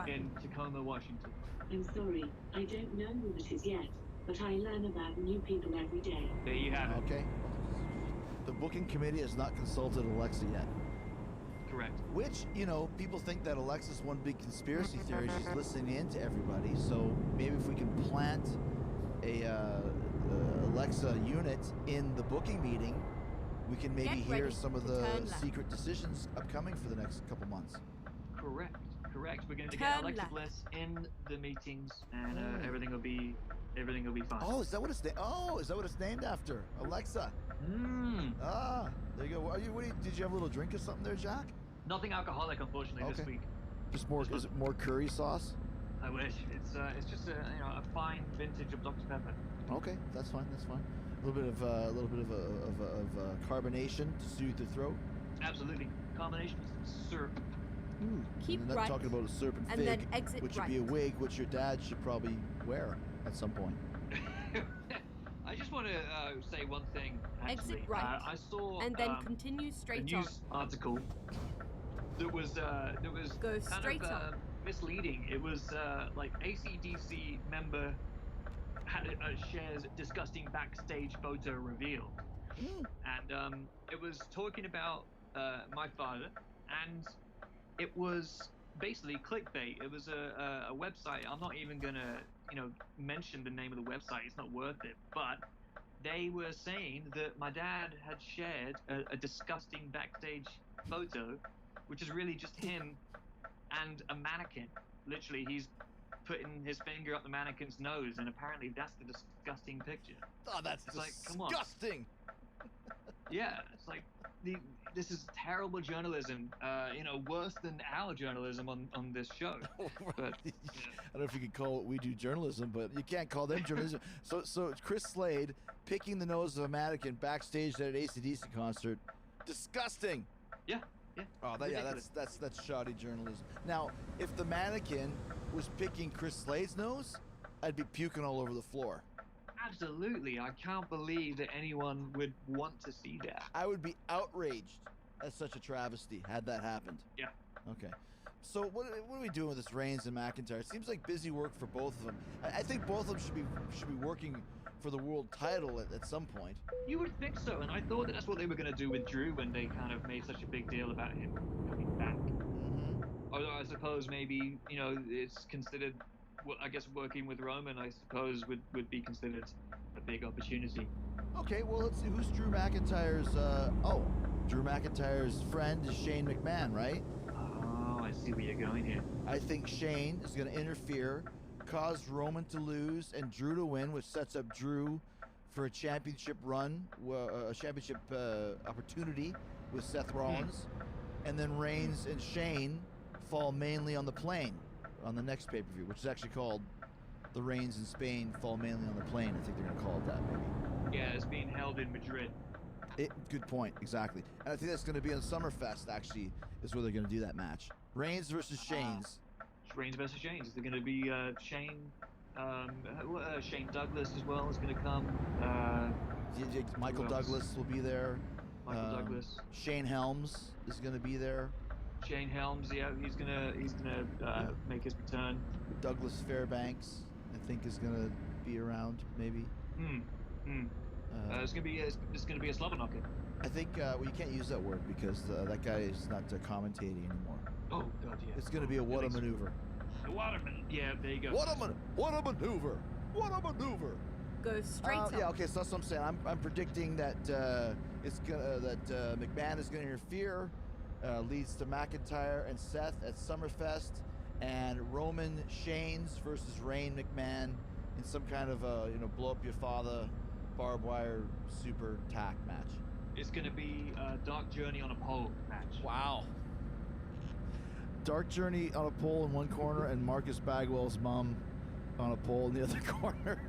in Tacoma, Washington? I'm sorry, I don't know who it is yet, but I learn about new people every day. There you have it. Okay. The booking committee has not consulted Alexa yet. Correct. Which, people think that Alexa's one big conspiracy theory. She's listening in to everybody. So maybe if we can plant a Alexa unit in the booking meeting, we can maybe hear some of the secret decisions upcoming for the next couple months. Correct. We're going to get Alexa Bliss in the meetings, and everything will be fine. Oh, is that what it's named after? Alexa. There you go. Did you have a little drink or something there, Jack? Nothing alcoholic, unfortunately, this week. Just more. Is it more curry sauce? I wish. It's just a fine vintage of Dr. Pepper. Okay, that's fine. A little bit of carbonation to soothe the throat. Absolutely. Combination of syrup. Keep and not talking about a syrup and fig, then exit which would be a wig, which your dad should probably wear at some point. I just want to say one thing. Actually, exit right. I saw and then continue straight a news article that was go straight kind of, misleading. It was like AC/DC member shares disgusting backstage photo revealed, and it was talking about my father, and it was basically clickbait. It was a website. I'm not even gonna mention the name of the website. It's not worth it. But they were saying that my dad had shared a disgusting backstage photo, which is really just him and a mannequin. Literally, he's putting his finger up the mannequin's nose, and apparently that's the disgusting picture. Oh, that's disgusting. Like, come on. Yeah, it's like, this is terrible journalism. Worse than our journalism on this show. But I don't know if you could call what we do journalism, but you can't call them journalism. So Chris Slade picking the nose of a mannequin backstage at an AC/DC concert, disgusting. Yeah. Oh, that's shoddy journalism. Now, if the mannequin was picking Chris Slade's nose, I'd be puking all over the floor. Absolutely. I can't believe that anyone would want to see that. I would be outraged at such a travesty had that happened. Yeah. Okay. So what are we doing with this Reigns and McIntyre? It seems like busy work for both of them. I think both of them should be working for the world title at some point. You would think so, and I thought that's what they were going to do with Drew when they kind of made such a big deal about him coming back. Mm-hmm. Although I suppose maybe, it's considered, well, I guess working with Roman, I suppose, would be considered a big opportunity. Okay, well, let's see. Who's Drew McIntyre's, Drew McIntyre's friend is Shane McMahon, right? Oh, I see where you're going here. I think Shane is going to interfere, cause Roman to lose and Drew to win, which sets up Drew for a championship run, a championship opportunity with Seth Rollins. And then Reigns and Shane fall mainly on the plane on the next pay-per-view, which is actually called the Reigns in Spain Fall Mainly on the Plane. I think they're going to call it that, maybe. Yeah, it's being held in Madrid. Good point, exactly. And I think that's going to be on Summerfest, actually, is where they're going to do that match. Reigns versus Shane's. Reigns versus Shane's. They're going to be Shane Douglas as well is going to come. Michael Douglas will be there. Michael Douglas. Shane Helms is going to be there. Shane Helms, yeah, he's gonna make his return. Douglas Fairbanks, I think, is gonna be around, maybe. It's gonna be a slobber knocker. I think you can't use that word because that guy is not commentating anymore. Oh God, yeah. It's gonna be a what a maneuver. Yeah, there you go. What a maneuver! What a maneuver! Go straight up. Yeah, okay, so that's what I'm saying. I'm predicting that McMahon is gonna interfere. Leads to McIntyre and Seth at Summerfest, and Roman Shane's versus Reign McMahon in some kind of blow up your father barbed wire super tack match. It's going to be a Dark Journey on a pole match. Wow. Dark Journey on a pole in one corner and Marcus Bagwell's mom on a pole in the other corner.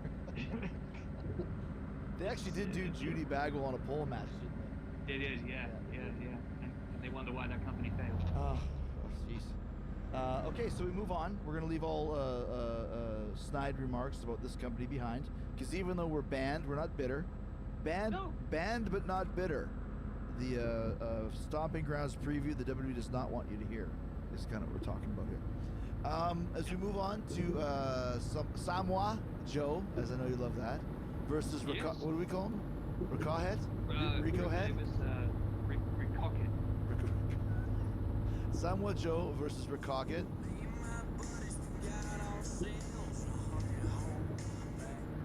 They actually did do Judy Bagwell on a pole match, didn't they? It is, yeah. They wonder why that company failed. Oh, jeez. Okay, so we move on. We're going to leave all snide remarks about this company behind, because even though we're banned, we're not bitter. Banned but not bitter. The Stomping Grounds preview the WWE does not want you to hear is kind of what we're talking about here. As we move on to Samoa Joe, as I know you love that, versus what do we call him? Rico Head? Rico Head? Samoa Joe versus Ricocket.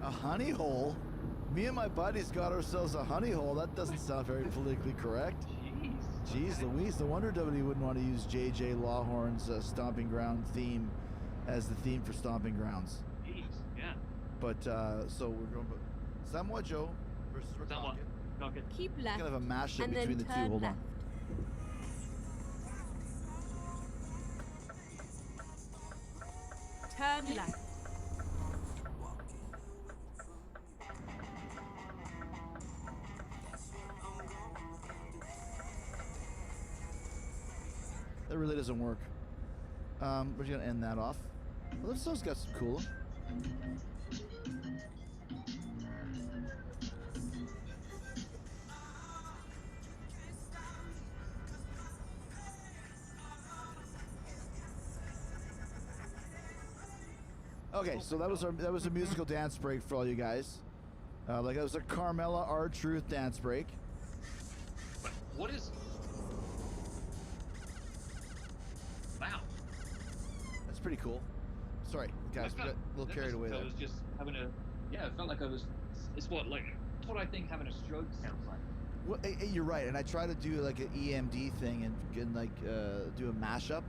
A honey hole? Me and my buddies got ourselves a honey hole. That doesn't sound very politically correct. Jeez Louise, no wonder WWE wouldn't want to use JJ Lawhorn's Stomping Ground theme as the theme for Stomping Grounds. Jeez, yeah. But, so we're going to Samoa Joe versus Ricocket. Keep left. Kind of a mashup and between then the turn two. Hold left. on. Turn left. That really doesn't work. We're just gonna end that off. Well, this song's got some cool. Okay, so that was a musical dance break for all you guys. Like that was a Carmella R-Truth dance break. What is? Wow. That's pretty cool. Sorry, guys, we got a little carried away there. I was just having a, it felt like I was. It's what I think having a stroke sounds like. Well, you're right, and I try to do like an EMD thing and like do a mashup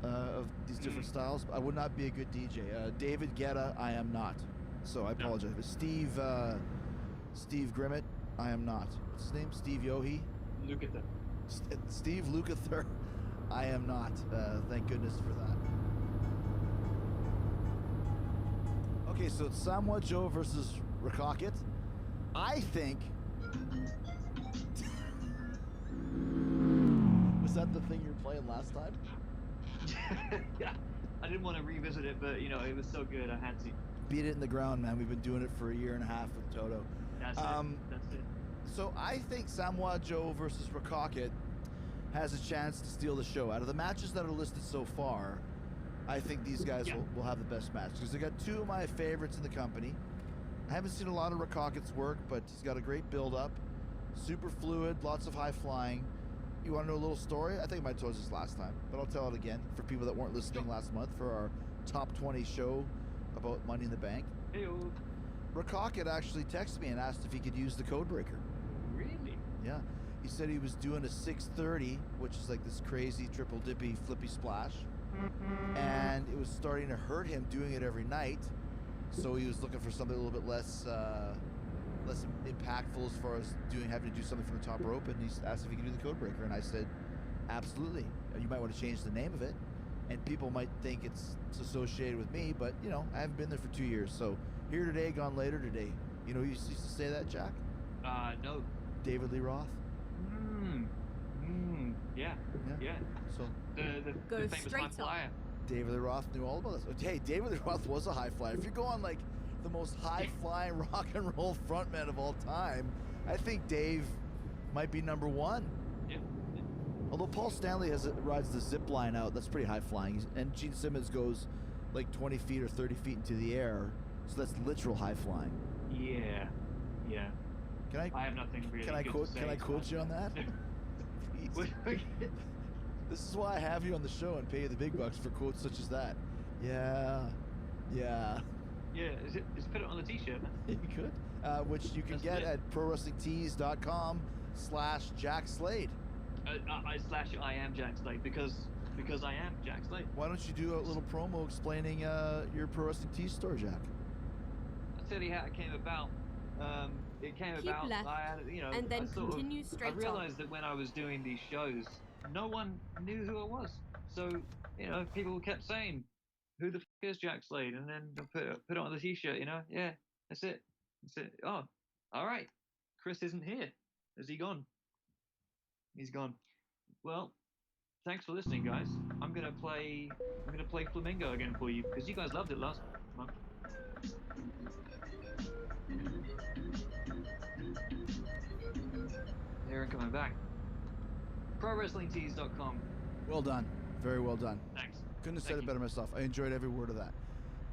of these different styles. I would not be a good DJ. David Guetta, I am not. So I apologize. But Steve Grimmett, I am not. What's his name? Steve Yohe. Look at them. Steve Lukather, I am not. Thank goodness for that. Okay, so it's Samoa Joe versus Rakakit. I think. Was that the thing you were playing last time? Yeah, I didn't want to revisit it, but it was so good, I had to. Beat it in the ground, man. We've been doing it for a year and a half with Toto. That's it. That's it. So I think Samoa Joe versus Rakakit has a chance to steal the show. Out of the matches that are listed so far, I think these guys will have the best match because they got two of my favorites in the company. I haven't seen a lot of Rakakit's work, but he's got a great build-up, super fluid, lots of high flying. You want to know a little story? I think I might have told this last time, but I'll tell it again for people that weren't listening last month for our top 20 show about Money in the Bank. Hey-o. Rakakit actually texted me and asked if he could use the code breaker. Really? Yeah. He said he was doing a 630, which is like this crazy triple dippy flippy splash. And it was starting to hurt him doing it every night. So he was looking for something a little bit less impactful as far as having to do something from the top rope. And he asked if he could do the code breaker. And I said, absolutely. You might want to change the name of it. And people might think it's associated with me, but I haven't been there for 2 years. So here today, gone later today. You used to say that, Jack? No. David Lee Roth? Yeah. So the famous high flyer. David Lee Roth knew all about this. Hey, David Lee Roth was a high flyer. If you're going like the most high flying rock and roll frontman of all time, I think Dave might be number one. Yeah. Although Paul Stanley rides the zip line out, that's pretty high flying. And Gene Simmons goes like 20 feet or 30 feet into the air, so that's literal high flying. Yeah. I have nothing really. Can I quote you on that? This is why I have you on the show and pay you the big bucks for quotes such as that. Yeah. Just put it on the t-shirt. You could, which you can get at prowrestlingtees.com/Jack Slade. I am Jack Slade because I am Jack Slade. Why don't you do a little promo explaining your Pro Wrestling Tees store, Jack? I'll tell you how it came about. It came Keep about. left, and then continue straight I realized that when I was doing these shows, no one knew who I was. So people kept saying, "Who the f is Jack Slade?" And then put it on the t-shirt. Yeah, that's it. Oh, all right. Chris isn't here. Is he gone? He's gone. Well, thanks for listening, guys. I'm gonna play Flamingo again for you because you guys loved it last month. There and coming back. ProWrestlingTees.com. Well done. Very well done. Thanks. Couldn't have said it better myself. I enjoyed every word of that.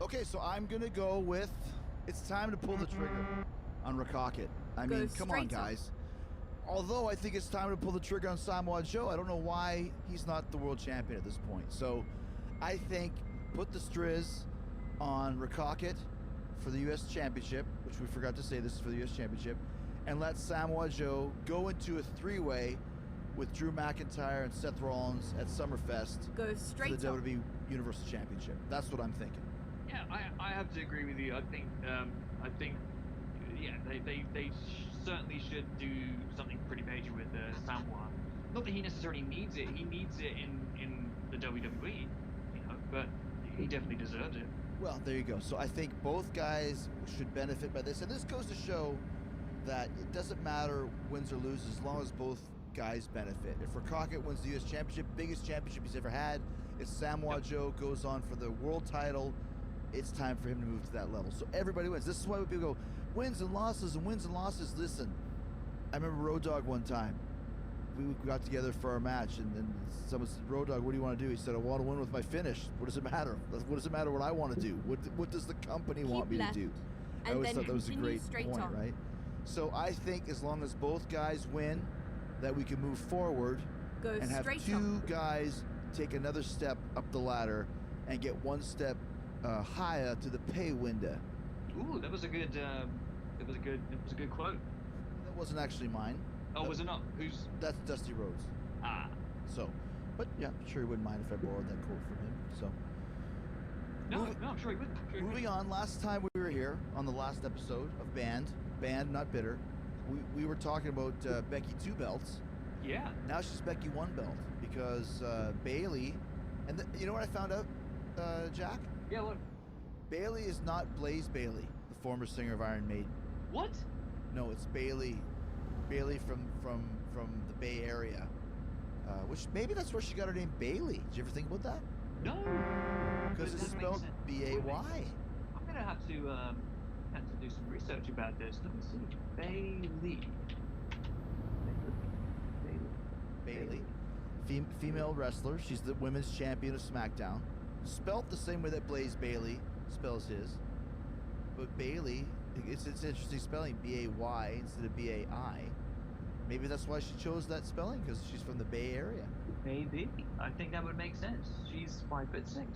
Okay, so I'm going to go with it's time to pull the trigger on Rakakit. I mean, come on, guys. Although I think it's time to pull the trigger on Samoa Joe, I don't know why he's not the world champion at this point. So I think put the Striz on Rakakit for the U.S. Championship, which we forgot to say this is for the U.S. Championship, and let Samoa Joe go into a three-way with Drew McIntyre and Seth Rollins at Summerfest for the WWE Universal Championship. That's what I'm thinking. Yeah, I have to agree with you. I think they certainly should do something pretty major with Samoa. Not that he necessarily needs it. He needs it in the WWE, but he definitely deserves it. Well, there you go. So I think both guys should benefit by this. And this goes to show that it doesn't matter wins or loses as long as both guys benefit. If Rakakit wins the U.S. Championship, biggest championship he's ever had, if Samoa Joe goes on for the world title, it's time for him to move to that level. So everybody wins. This is why people go, wins and losses and wins and losses. Listen, I remember Road Dogg one time. We got together for our match, and someone said, Road Dogg, what do you want to do? He said, I want to win with my finish. What does it matter? What does it matter what I want to do? What does the company want me to do? I always thought that was a great point, right? So I think as long as both guys win, that we can move forward and have two guys take another step up the ladder and get one step higher to the pay window. Ooh, that was a good quote. That wasn't actually mine. Oh, was it not? That's Dusty Rhodes. Ah. So, but yeah, I'm sure he wouldn't mind if I borrowed that quote from him. So. No, I'm sure he wouldn't. Moving on, last time we were here on the last episode of Band Not Bitter, we were talking about Becky Two Belts, Yeah. Now she's Becky One Belt because Bailey, and you know what I found out, Jack? Yeah, what? Bailey is not Blaze Bailey, the former singer of Iron Maiden. What? No, it's Bailey. Bailey from the Bay Area, which maybe that's where she got her name Bailey. Did you ever think about that? No. Because it's spelled B-A-Y. I'm gonna have to do some research about this. Let me see. Bailey. Female wrestler. She's the women's champion of SmackDown. Spelt the same way that Blaze Bailey spells his. But Bailey, it's interesting spelling, B-A-Y instead of B-A-I. Maybe that's why she chose that spelling, because she's from the Bay Area. Maybe. I think that would make sense. She's 5'6".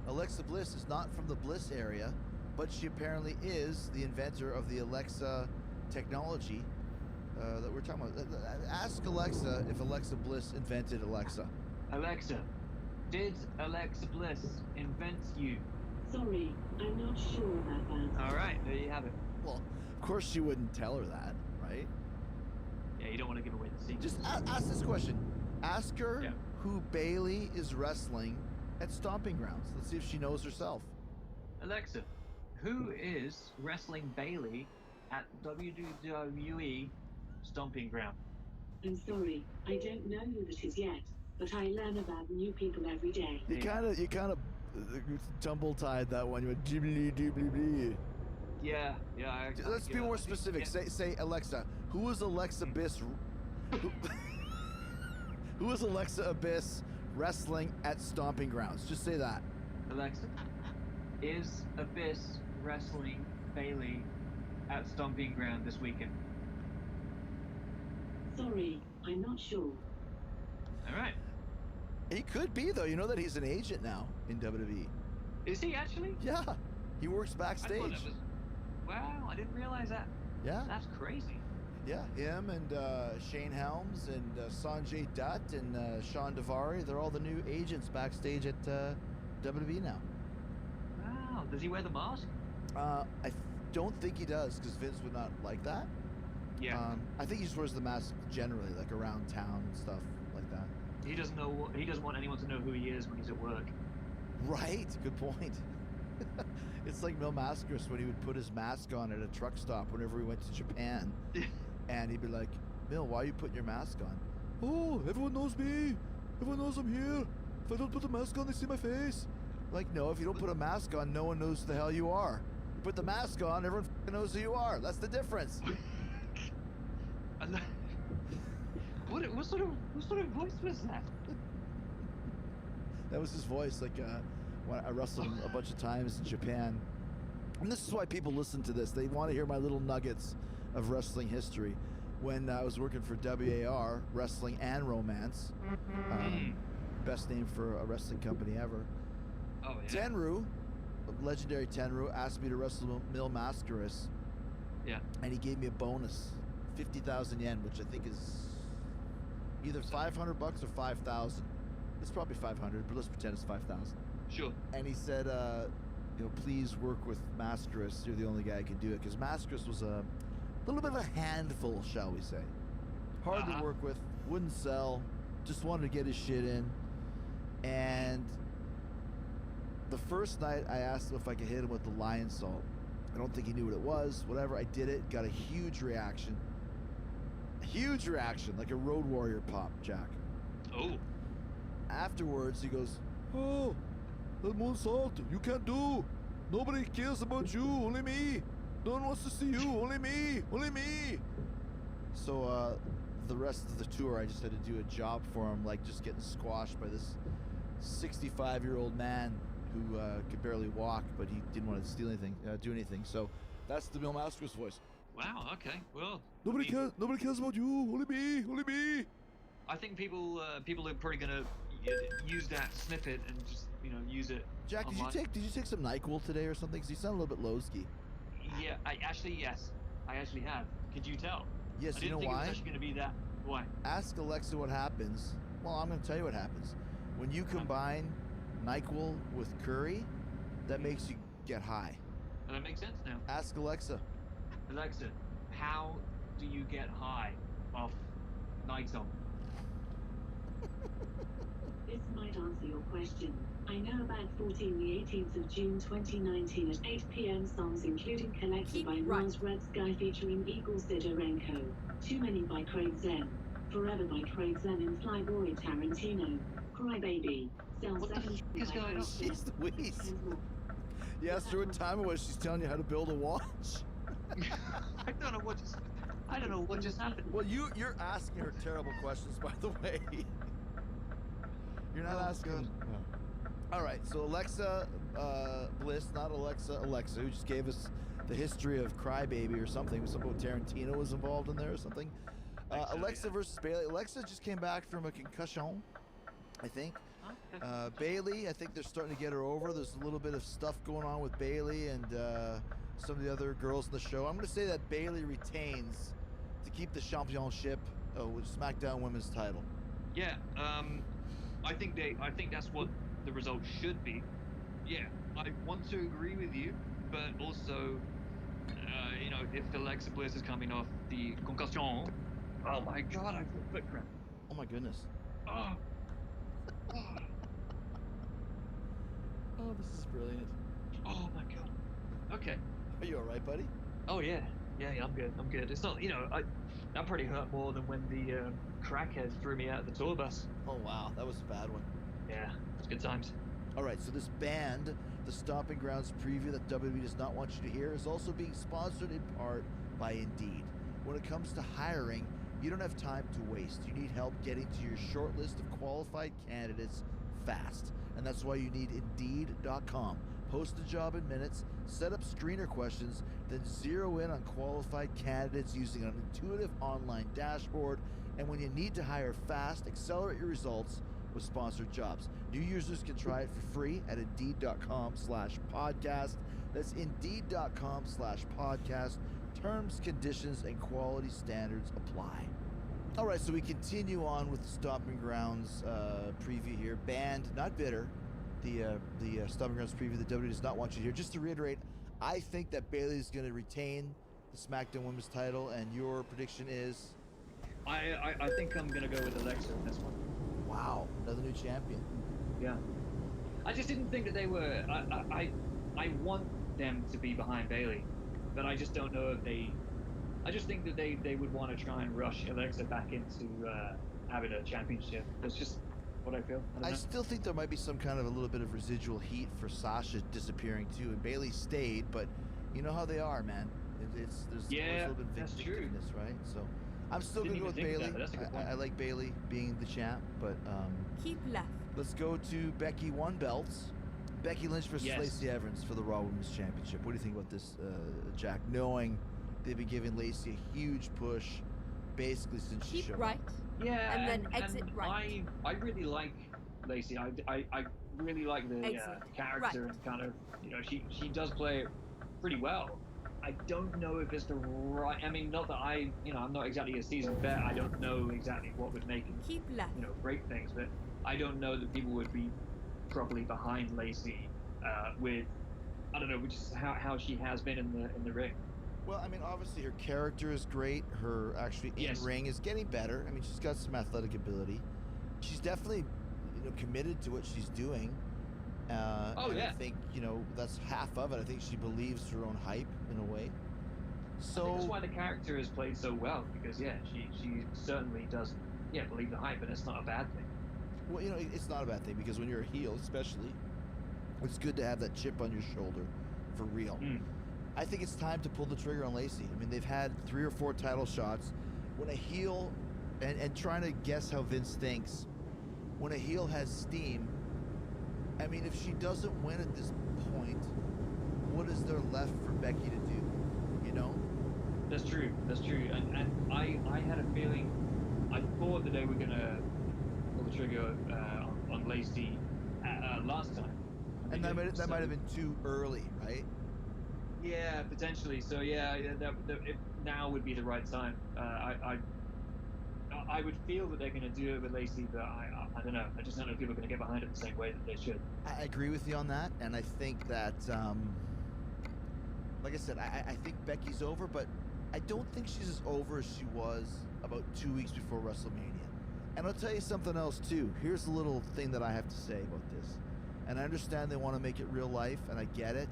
Alexa Bliss is not from the Bliss area, but she apparently is the inventor of the Alexa technology that we're talking about. Ask Alexa if Alexa Bliss invented Alexa. Alexa, did Alexa Bliss invent you? Sorry, I'm not sure about that. All right, there you have it. Well, of course she wouldn't tell her that, right? Yeah, you don't want to give away the secret. Just ask this question. Ask her who Bailey is wrestling at Stomping Grounds. Let's see if she knows herself. Alexa, who is wrestling Bailey at WWE Stomping Ground? I'm sorry, I don't know who that is yet, but I learn about new people every day. You kind of tumble-tied that one. You went jibbly dibbly blee. Yeah. Let's be more specific. Say Alexa. Who is Alexa Bliss? Who is Alexa Abyss wrestling at Stomping Grounds? Just say that. Alexa, is Abyss wrestling Bailey at Stomping Ground this weekend? Sorry, I'm not sure. All right. He could be, though. You know that he's an agent now in WWE. Is he actually? Yeah. He works backstage. I thought that was... Wow, I didn't realize that. Yeah. That's crazy. Yeah, him and Shane Helms and Sanjay Dutt and Sean Daivari, they're all the new agents backstage at WWE now. Wow. Does he wear the mask? I don't think he does, because Vince would not like that. Yeah. I think he just wears the mask generally, like around town and stuff like that. He doesn't know. He doesn't want anyone to know who he is when he's at work. Right. Good point. It's like Mil Mascaris when he would put his mask on at a truck stop whenever he went to Japan. And he'd be like, Mil, why are you putting your mask on? Oh, everyone knows me. Everyone knows I'm here. If I don't put the mask on, they see my face. Like, no, if you don't put a mask on, no one knows who the hell you are. You put the mask on, everyone knows who you are. That's the difference. What sort of voice was that? That was his voice, like when I wrestled him a bunch of times in Japan. And this is why people listen to this. They want to hear my little nuggets of wrestling history. When I was working for WAR, Wrestling and Romance, best name for a wrestling company ever. Oh, yeah. Tenryu, legendary Tenryu, asked me to wrestle Mil Mascaris. Yeah. And he gave me a bonus, 50,000 yen, which I think is either 500 bucks or 5,000. It's probably 500, but let's pretend it's 5,000. Sure. And he said, please work with Mascaris. You're the only guy who can do it. Because Mascaris was a little bit of a handful, shall we say. Hard to work with, wouldn't sell, just wanted to get his shit in. And the first night I asked him if I could hit him with the lion salt. I don't think he knew what it was. Whatever, I did it, got a huge reaction. A huge reaction, like a Road Warrior pop, Jack. Oh. Afterwards, he goes, oh, that moonsault, you can't do. Nobody cares about you, only me. No one wants to see you, only me, only me. So the rest of the tour, I just had to do a job for him, like just getting squashed by this 65-year-old man who could barely walk, but he didn't want to do anything. So that's the Mil Mascaris voice. Wow. Okay. Well. Nobody cares about you, only me, only me. I think people are probably gonna use that snippet and just use it. Jack, online. did you take some NyQuil today or something? Because you sound a little bit low-ski. Yeah, I actually have. Could you tell? Yes, I didn't think it was actually going to be that. Why? Ask Alexa what happens. Well, I'm going to tell you what happens. When you combine NyQuil with curry, that makes you get high. And that makes sense now. Ask Alexa. Alexa, how do you get high off Naito. This might answer your question. I know about 14 the 18th of June 2019 at 8 p.m. songs including Collector Keep by right. Mars Red Sky featuring Igor Sidorenko, Too Many by Craig Zen, Forever by Craig Zen and Flyboy Tarantino, Cry Baby, Cell What the 17 f*** is by going Craig on? Zen, Jeez Louise. and more. You asked her what time it was. She's telling you how to build a watch. I don't know what just happened. Well, you're asking her terrible questions, by the way. You're not asking. God. Oh. All right, so Alexa Bliss, not Alexa, who just gave us the history of Crybaby or something. Something about Tarantino was involved in there or something. Alexa versus Bailey. Alexa just came back from a concussion, I think. Bailey, I think they're starting to get her over. There's a little bit of stuff going on with Bailey and some of the other girls in the show. I'm going to say that Bailey retains to keep the championship with SmackDown Women's title. Yeah, I think that's what the result should be. Yeah, I want to agree with you, but also, if Alexa Bliss is coming off the concussion, oh my God, I feel foot cramp. Oh my goodness. Oh, Oh, this is brilliant. oh my God. Okay. Are you all right, buddy? Oh yeah, I'm good. It's not, that probably hurt more than when the crackhead threw me out of the tour bus. Oh wow, that was a bad one. Yeah, it's good times. All right, so this band, the Stomping Grounds preview that WWE does not want you to hear, is also being sponsored in part by Indeed. When it comes to hiring, you don't have time to waste. You need help getting to your short list of qualified candidates fast. And that's why you need Indeed.com. Post a job in minutes, set up screener questions, then zero in on qualified candidates using an intuitive online dashboard. And when you need to hire fast, accelerate your results with sponsored jobs. New users can try it for free at Indeed.com/podcast. That's Indeed.com/podcast. Terms, conditions, and quality standards apply. All right, so we continue on with the Stomping Grounds preview here. Banned, not bitter. The Stomping Grounds preview that WWE does not want you to hear. Just to reiterate, I think that Bayley's going to retain the SmackDown Women's title, and your prediction is? I think I'm going to go with Alexa in this one. Wow, another new champion. Yeah. I just didn't think that they were... I want them to be behind Bayley, but I just don't know if they... I just think that they would want to try and rush Alexa back into having a championship. That's just what I feel. I still think there might be some kind of a little bit of residual heat for Sasha disappearing too, and Bayley stayed, but you know how they are, man. There's always a little bit of vindictiveness, right? So I'm still going to go with Bayley. I like Bayley being the champ, but keep left. Let's go to Becky One Belts. Becky Lynch versus Lacey Evans for the Raw Women's Championship. What do you think about this, Jack? Knowing they've been giving Lacey a huge push basically since she showed right. up. Yeah, and then exit right. I really like Lacey. I really like the character and kind of, she does play it pretty well. I don't know if it's the right... I mean, not that I'm not exactly a seasoned vet. I don't know exactly what would make it, break things, but I don't know that people would be properly behind Lacey with, I don't know, which is how she has been in the ring. Well, I mean, obviously her character is great. Her actually in-ring is getting better. I mean, she's got some athletic ability. She's definitely, committed to what she's doing. I think, that's half of it. I think she believes her own hype in a way. So I think that's why the character is played so well, because she certainly does believe the hype, and it's not a bad thing. Well, it's not a bad thing, because when you're a heel, especially, it's good to have that chip on your shoulder for real. I think it's time to pull the trigger on Lacey. I mean, they've had 3 or 4 title shots. When a heel, and trying to guess how Vince thinks, when a heel has steam, I mean, if she doesn't win at this point, what is there left for Becky to do? That's true. And I had a feeling, I thought that they were going to pull the trigger on Lacey last time. And that might have been too early, right? Yeah, potentially. So now would be the right time. I would feel that they're going to do it with Lacey, but I don't know. I just don't know if people are going to get behind it the same way that they should. I agree with you on that, and I think that, like I said, I think Becky's over, but I don't think she's as over as she was about 2 weeks before WrestleMania. And I'll tell you something else too. Here's a little thing that I have to say about this. And I understand they want to make it real life, and I get it.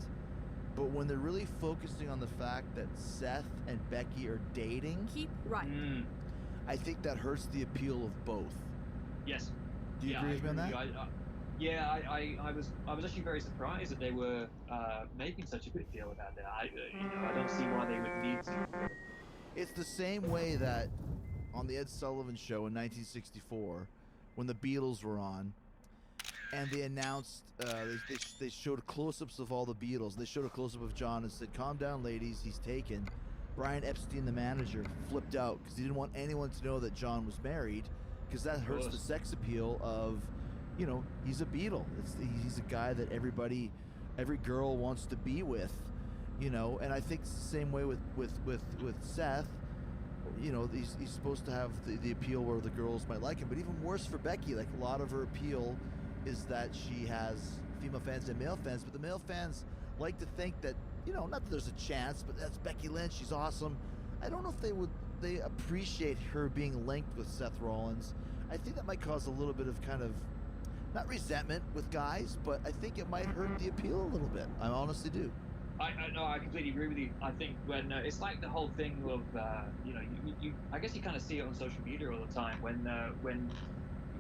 But when they're really focusing on the fact that Seth and Becky are dating, Keep right. I think that hurts the appeal of both. Yes. Do you agree with me on that? I was actually very surprised that they were making such a big deal about that. I don't see why they would need to. It's the same way that on the Ed Sullivan Show in 1964, when the Beatles were on, and they announced, they showed close-ups of all the Beatles. They showed a close-up of John and said, "Calm down, ladies, he's taken." Brian Epstein, the manager, flipped out because he didn't want anyone to know that John was married, because that hurts the sex appeal of, you know, he's a Beatle. He's a guy that every girl wants to be with, you know. And I think it's the same way with Seth. You know, he's supposed to have the appeal where the girls might like him, but even worse for Becky. Like, a lot of her appeal is that she has female fans and male fans, but the male fans like to think that, you know, not that there's a chance, but that's Becky Lynch, she's awesome. I don't know if they appreciate her being linked with Seth Rollins. I think that might cause a little bit of kind of, not resentment with guys, but I think it might hurt the appeal a little bit. I honestly do. I completely agree with you. I think when it's like the whole thing of you know, you I guess you kind of see it on social media all the time when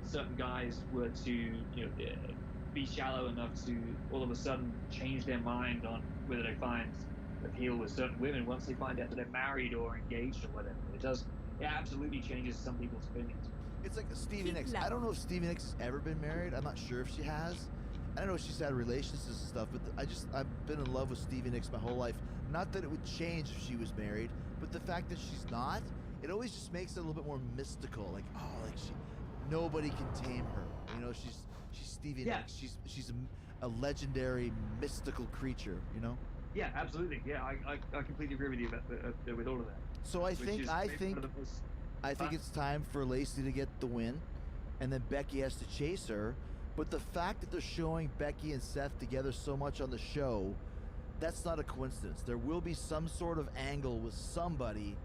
certain guys were to, you know, be shallow enough to all of a sudden change their mind on whether they find appeal with certain women once they find out that they're married or engaged or whatever. It absolutely changes some people's opinions. It's like Stevie Nicks. I don't know if Stevie Nicks has ever been married. I'm not sure if she has. I don't know if she's had relationships and stuff, but I've been in love with Stevie Nicks my whole life. Not that it would change if she was married, but the fact that she's not, it always just makes it a little bit more mystical. Like, oh, like nobody can tame her. You know, she's Stevie Nicks. She's a legendary mystical creature. You know. Yeah, absolutely. Yeah, I completely agree with you with all of that. So I think it's time for Lacey to get the win, and then Becky has to chase her. But the fact that they're showing Becky and Seth together so much on the show, that's not a coincidence. There will be some sort of angle with somebody,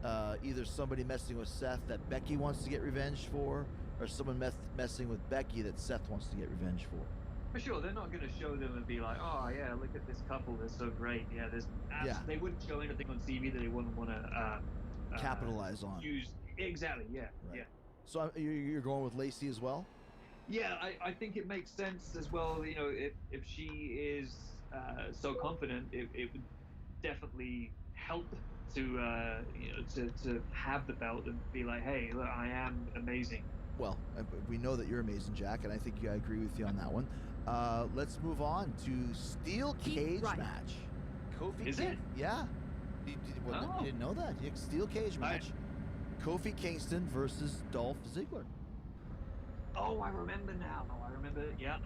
either somebody messing with Seth that Becky wants to get revenge for, or someone messing with Becky that Seth wants to get revenge for. For sure, they're not going to show them and be like, "Oh yeah, look at this couple, they're so great." Yeah, they wouldn't show anything on TV that they wouldn't want to capitalize on. Use exactly, yeah, right. Yeah. So you're going with Lacey as well? Yeah, I think it makes sense as well. You know, if she is so confident, it would definitely help to you know, to have the belt and be like, "Hey, look, I am amazing." Well, we know that you're amazing, Jack, and I think I agree with you on that one. Let's move on to Steel Cage match. Kofi. Is it? Yeah. You didn't know that? Yeah, Steel Cage match. Kofi Kingston versus Dolph Ziggler. Oh, I remember now. Yeah,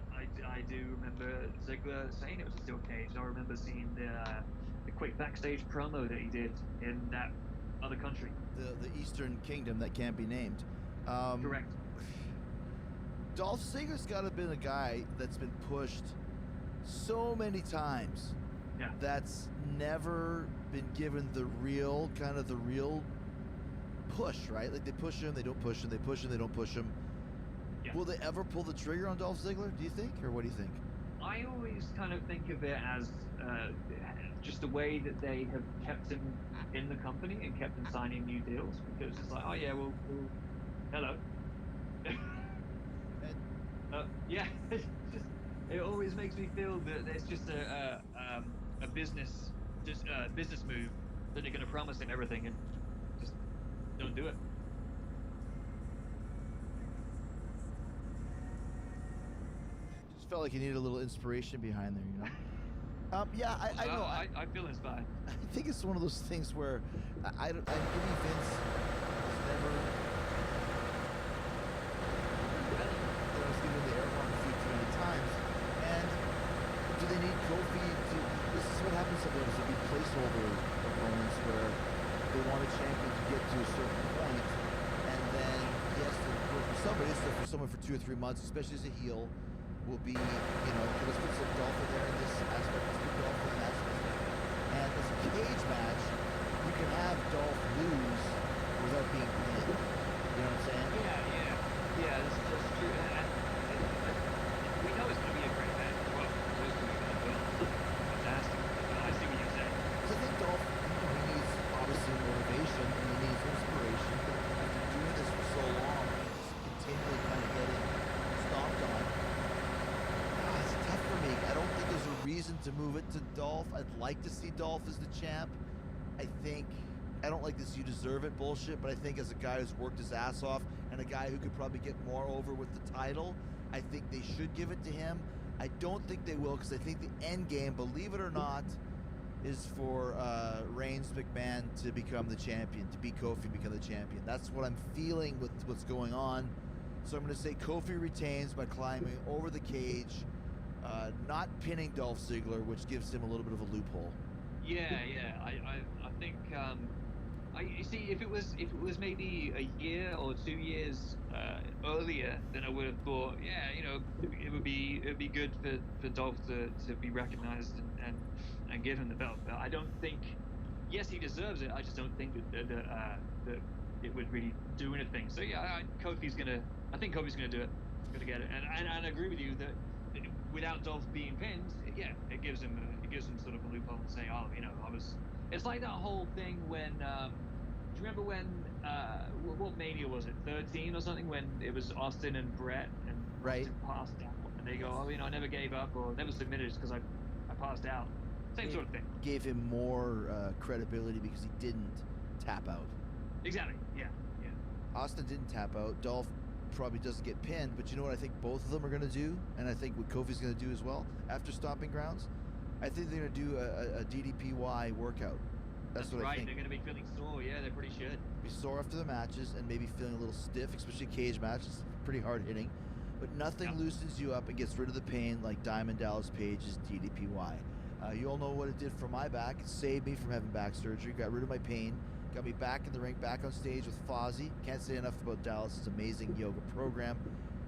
I do remember Ziggler saying it was a steel cage. I remember seeing the quick backstage promo that he did in that other country. The Eastern Kingdom that can't be named. Correct. Dolph Ziggler's got to have been a guy that's been pushed so many times. Yeah. That's never been given the real push, right? Like, they push him, they don't push him, they push him, they don't push him. Yeah. Will they ever pull the trigger on Dolph Ziggler, do you think? Or what do you think? I always kind of think of it as just the way that they have kept him in the company and kept him signing new deals, because it's like, oh yeah, well hello. Yeah, it always makes me feel that it's just a business move, that they're going to promise him everything and just don't do it. Just felt like you needed a little inspiration behind there, you know. Yeah, I know. I feel inspired. I think it's one of those things where I believe Vince has never. Given the air horn a few too many times, and do they need Kofi to? This is what happens sometimes. There'll be placeholder opponents where they want a champion to get to a certain point, and then he has to work for somebody. So for someone for 2 or 3 months, especially as a heel, will be, you know, let's put some Dolph in there in this aspect, let's put Dolph in that aspect. And as a cage match, you can Dolph lose without being pinned. You know what I'm saying? Yeah. That's true. And we know it's going to be a great match as well. Those two are going to go fantastic. I see what you're saying. Because I think Dolph, he needs obviously motivation and he needs inspiration. After doing this for so long, just continually kind of getting stomped on. It's tough for me. I don't think there's a reason to move it to Dolph. I'd like to see Dolph as the champ. I don't like this "you deserve it" bullshit, but I think as a guy who's worked his ass off and a guy who could probably get more over with the title, I think they should give it to him. I don't think they will, because I think the end game, believe it or not, is for Reigns McMahon to become the champion, to beat Kofi and become the champion. That's what I'm feeling with what's going on. So I'm going to say Kofi retains by climbing over the cage, not pinning Dolph Ziggler, which gives him a little bit of a loophole. Yeah. I think you see, if it was maybe a year or 2 years earlier, then I would have thought, it would be good for Dolph to be recognized and give him the belt. But I don't think. Yes, he deserves it. I just don't think that it would really do anything. So yeah, I think Kofi's gonna do it. Gonna get it. And I agree with you that without Dolph being pinned, it gives him sort of a loophole and say, it's like that whole thing when do you remember when what Mania was it, 13 or something, when it was Austin and Brett and Right. Austin passed out and they go, I never gave up or never submitted because I passed out. Same sort of thing. Gave him more credibility because he didn't tap out. Exactly. Yeah. Austin didn't tap out. Dolph probably doesn't get pinned, but you know what I think both of them are going to do, and I think what Kofi's going to do as well after Stomping Grounds? I think they're going to do a DDPY workout. That's what right. I think. They're going to be feeling sore. Yeah, they pretty should. Be sore after the matches and maybe feeling a little stiff, especially cage matches. Pretty hard hitting. But nothing loosens you up and gets rid of the pain like Diamond Dallas Page's DDPY. You all know what it did for my back. It saved me from having back surgery, got rid of my pain, got me back in the ring, back on stage with Fozzy. Can't say enough about Dallas's amazing yoga program.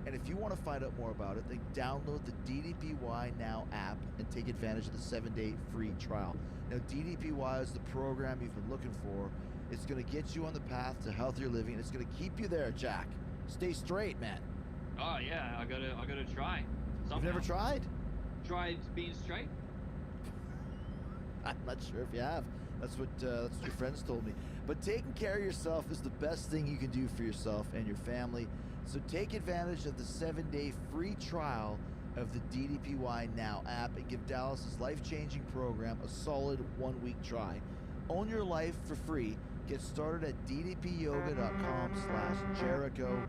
And if you want to find out more about it, then download the DDPY Now app and take advantage of the 7-day free trial. Now, DDPY is the program you've been looking for. It's going to get you on the path to healthier living, and it's going to keep you there, Jack. Stay straight, man. Oh yeah, I gotta try. Somehow. You've never tried? Tried being straight? I'm not sure if you have. That's what your friends told me. But taking care of yourself is the best thing you can do for yourself and your family. So take advantage of the 7-day free trial of the DDPY Now app and give Dallas's life-changing program a solid 1-week try. Own your life for free. Get started at ddpyoga.com/Jericho.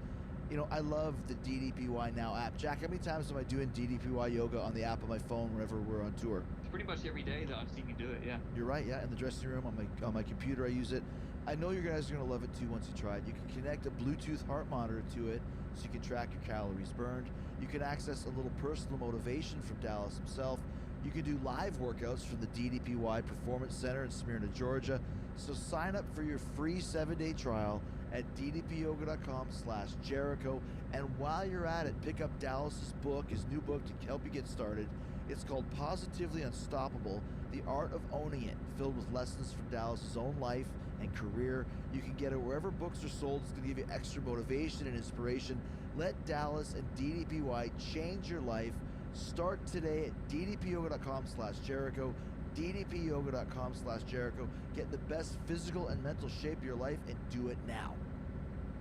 I love the DDPY Now app. Jack, how many times am I doing DDPY yoga on the app on my phone whenever we're on tour? Pretty much every day that I've seen you do it, yeah. You're right, yeah. In the dressing room, on my computer, I use it. I know you guys are going to love it too once you try it. You can connect a Bluetooth heart monitor to it so you can track your calories burned. You can access a little personal motivation from Dallas himself. You can do live workouts from the DDPY Performance Center in Smyrna, Georgia. So sign up for your free 7-day trial at ddpyoga.com/Jericho. And while you're at it, pick up Dallas's book, his new book to help you get started. It's called Positively Unstoppable, The Art of Owning It, filled with lessons from Dallas's own life and career. You can get it wherever books are sold. It's going to give you extra motivation and inspiration. Let Dallas and DDPY change your life. Start today at ddpyoga.com/Jericho, ddpyoga.com/Jericho. Get in the best physical and mental shape of your life and do it now.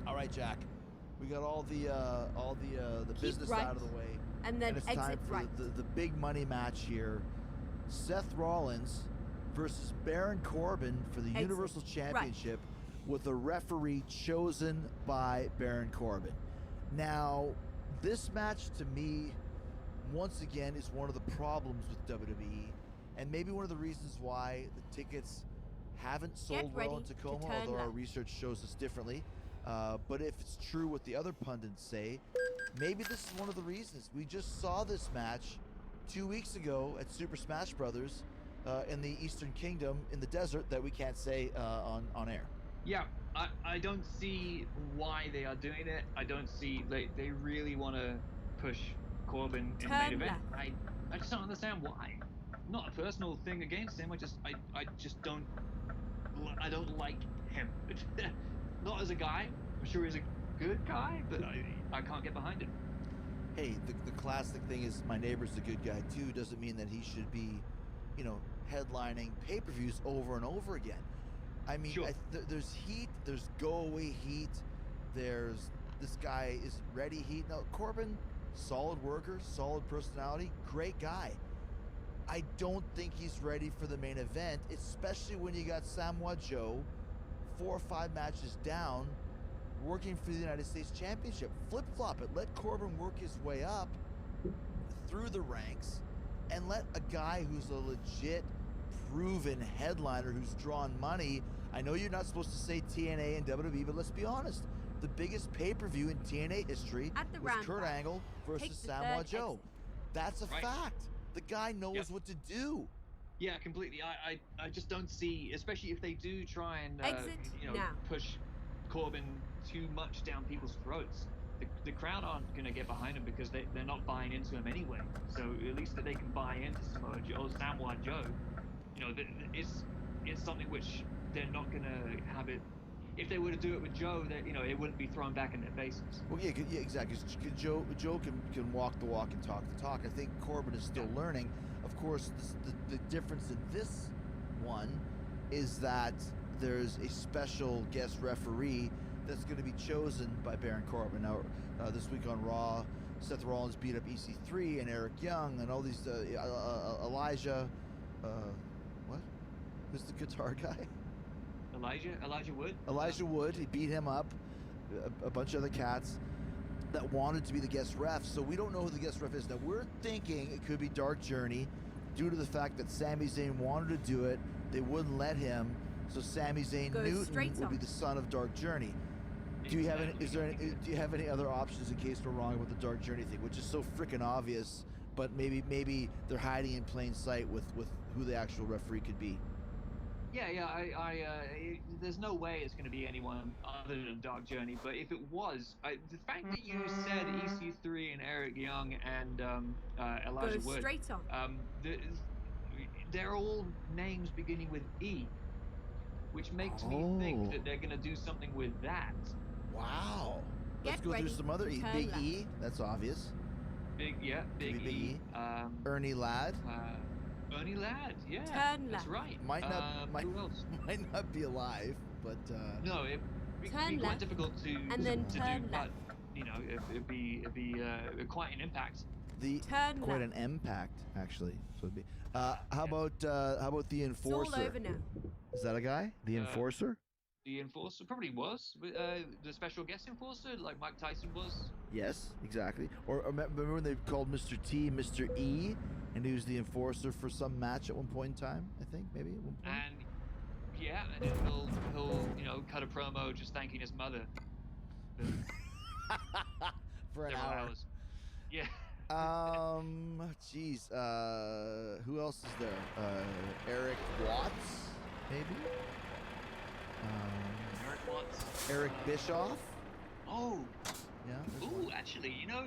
All right, Jack. We got all the business right, out of the way. And then it's exit time for right. the big money match here. Seth Rollins versus Baron Corbin for the Universal Championship with a referee chosen by Baron Corbin. Now, this match to me, once again, is one of the problems with WWE, and maybe one of the reasons why the tickets haven't sold well in Tacoma, although our research shows us differently. But if it's true what the other pundits say, maybe this is one of the reasons. We just saw this match 2 weeks ago at Super Smash Brothers in the Eastern Kingdom in the desert that we can't say on air. Yeah, I don't see why they are doing it. I don't see they really want to push Corbin in the main event. I just don't understand why. Not a personal thing against him. I just don't like him. Not as a guy. I'm sure he's a good guy, but I can't get behind him. Hey, the classic thing is my neighbor's a good guy too. Doesn't mean that he should be, headlining pay-per-views over and over again. I mean, sure. There's heat. There's go-away heat. There's this guy is ready heat. Now Corbin, solid worker, solid personality, great guy. I don't think he's ready for the main event, especially when you got Samoa Joe 4 or 5 matches down, working for the United States Championship. Flip-flop it. Let Corbin work his way up through the ranks, and let a guy who's a legit, proven headliner who's drawn money. I know you're not supposed to say TNA and WWE, but let's be honest. The biggest pay-per-view in TNA history was Kurt Angle versus Samoa Joe. That's a fact. The guy knows what to do. Yeah, completely. I just don't see, especially if they do try and push Corbin too much down people's throats. The crowd aren't going to get behind him because they're not buying into him anyway. So at least that they can buy into Samoa Joe. It's something which they're not going to have it. If they were to do it with Joe, that it wouldn't be thrown back in their faces. Well, yeah, exactly. Joe can walk the walk and talk the talk. I think Corbin is still learning. Of course, the difference in this one is that there's a special guest referee that's going to be chosen by Baron Corbin. Now, this week on Raw, Seth Rollins beat up EC3 and Eric Young and all these Elijah. What? Who's the guitar guy? Elijah Wood. Elijah Wood. He beat him up. A bunch of other cats that wanted to be the guest ref. So we don't know who the guest ref is. Now we're thinking it could be Dark Journey, due to the fact that Sami Zayn wanted to do it. They wouldn't let him. So Sami Zayn Newton would be the son of Dark Journey. Do you have any? Do you have any other options in case we're wrong about the Dark Journey thing, which is so freaking obvious? But maybe they're hiding in plain sight with who the actual referee could be. Yeah. There's no way it's going to be anyone other than Dark Journey. But if it was, the fact that you said EC3 and Eric Young and Elijah Wood, they're all names beginning with E, which makes me think that they're going to do something with that. Wow. Let's go through some other E. Big E, that's obvious. Big E. Ernie Ladd. Ernie Ladd, yeah, that's right. Might not be alive, but no, it'd be quite difficult to do. But it'd be quite an impact. Quite an impact, actually. So it'd be. How about the Enforcer? It's all over now. Is that a guy? The Enforcer? The Enforcer probably was. The special guest Enforcer, like Mike Tyson was. Yes, exactly. Or remember when they called Mr. T Mr. E, and he was the Enforcer for some match at one point in time, I think, maybe at one point. And then he'll cut a promo just thanking his mother. For an hour. Hours. Yeah. Jeez. Who else is there? Eric Watts, maybe? Eric Watts. Eric Bischoff? Oh. Yeah. Ooh, actually,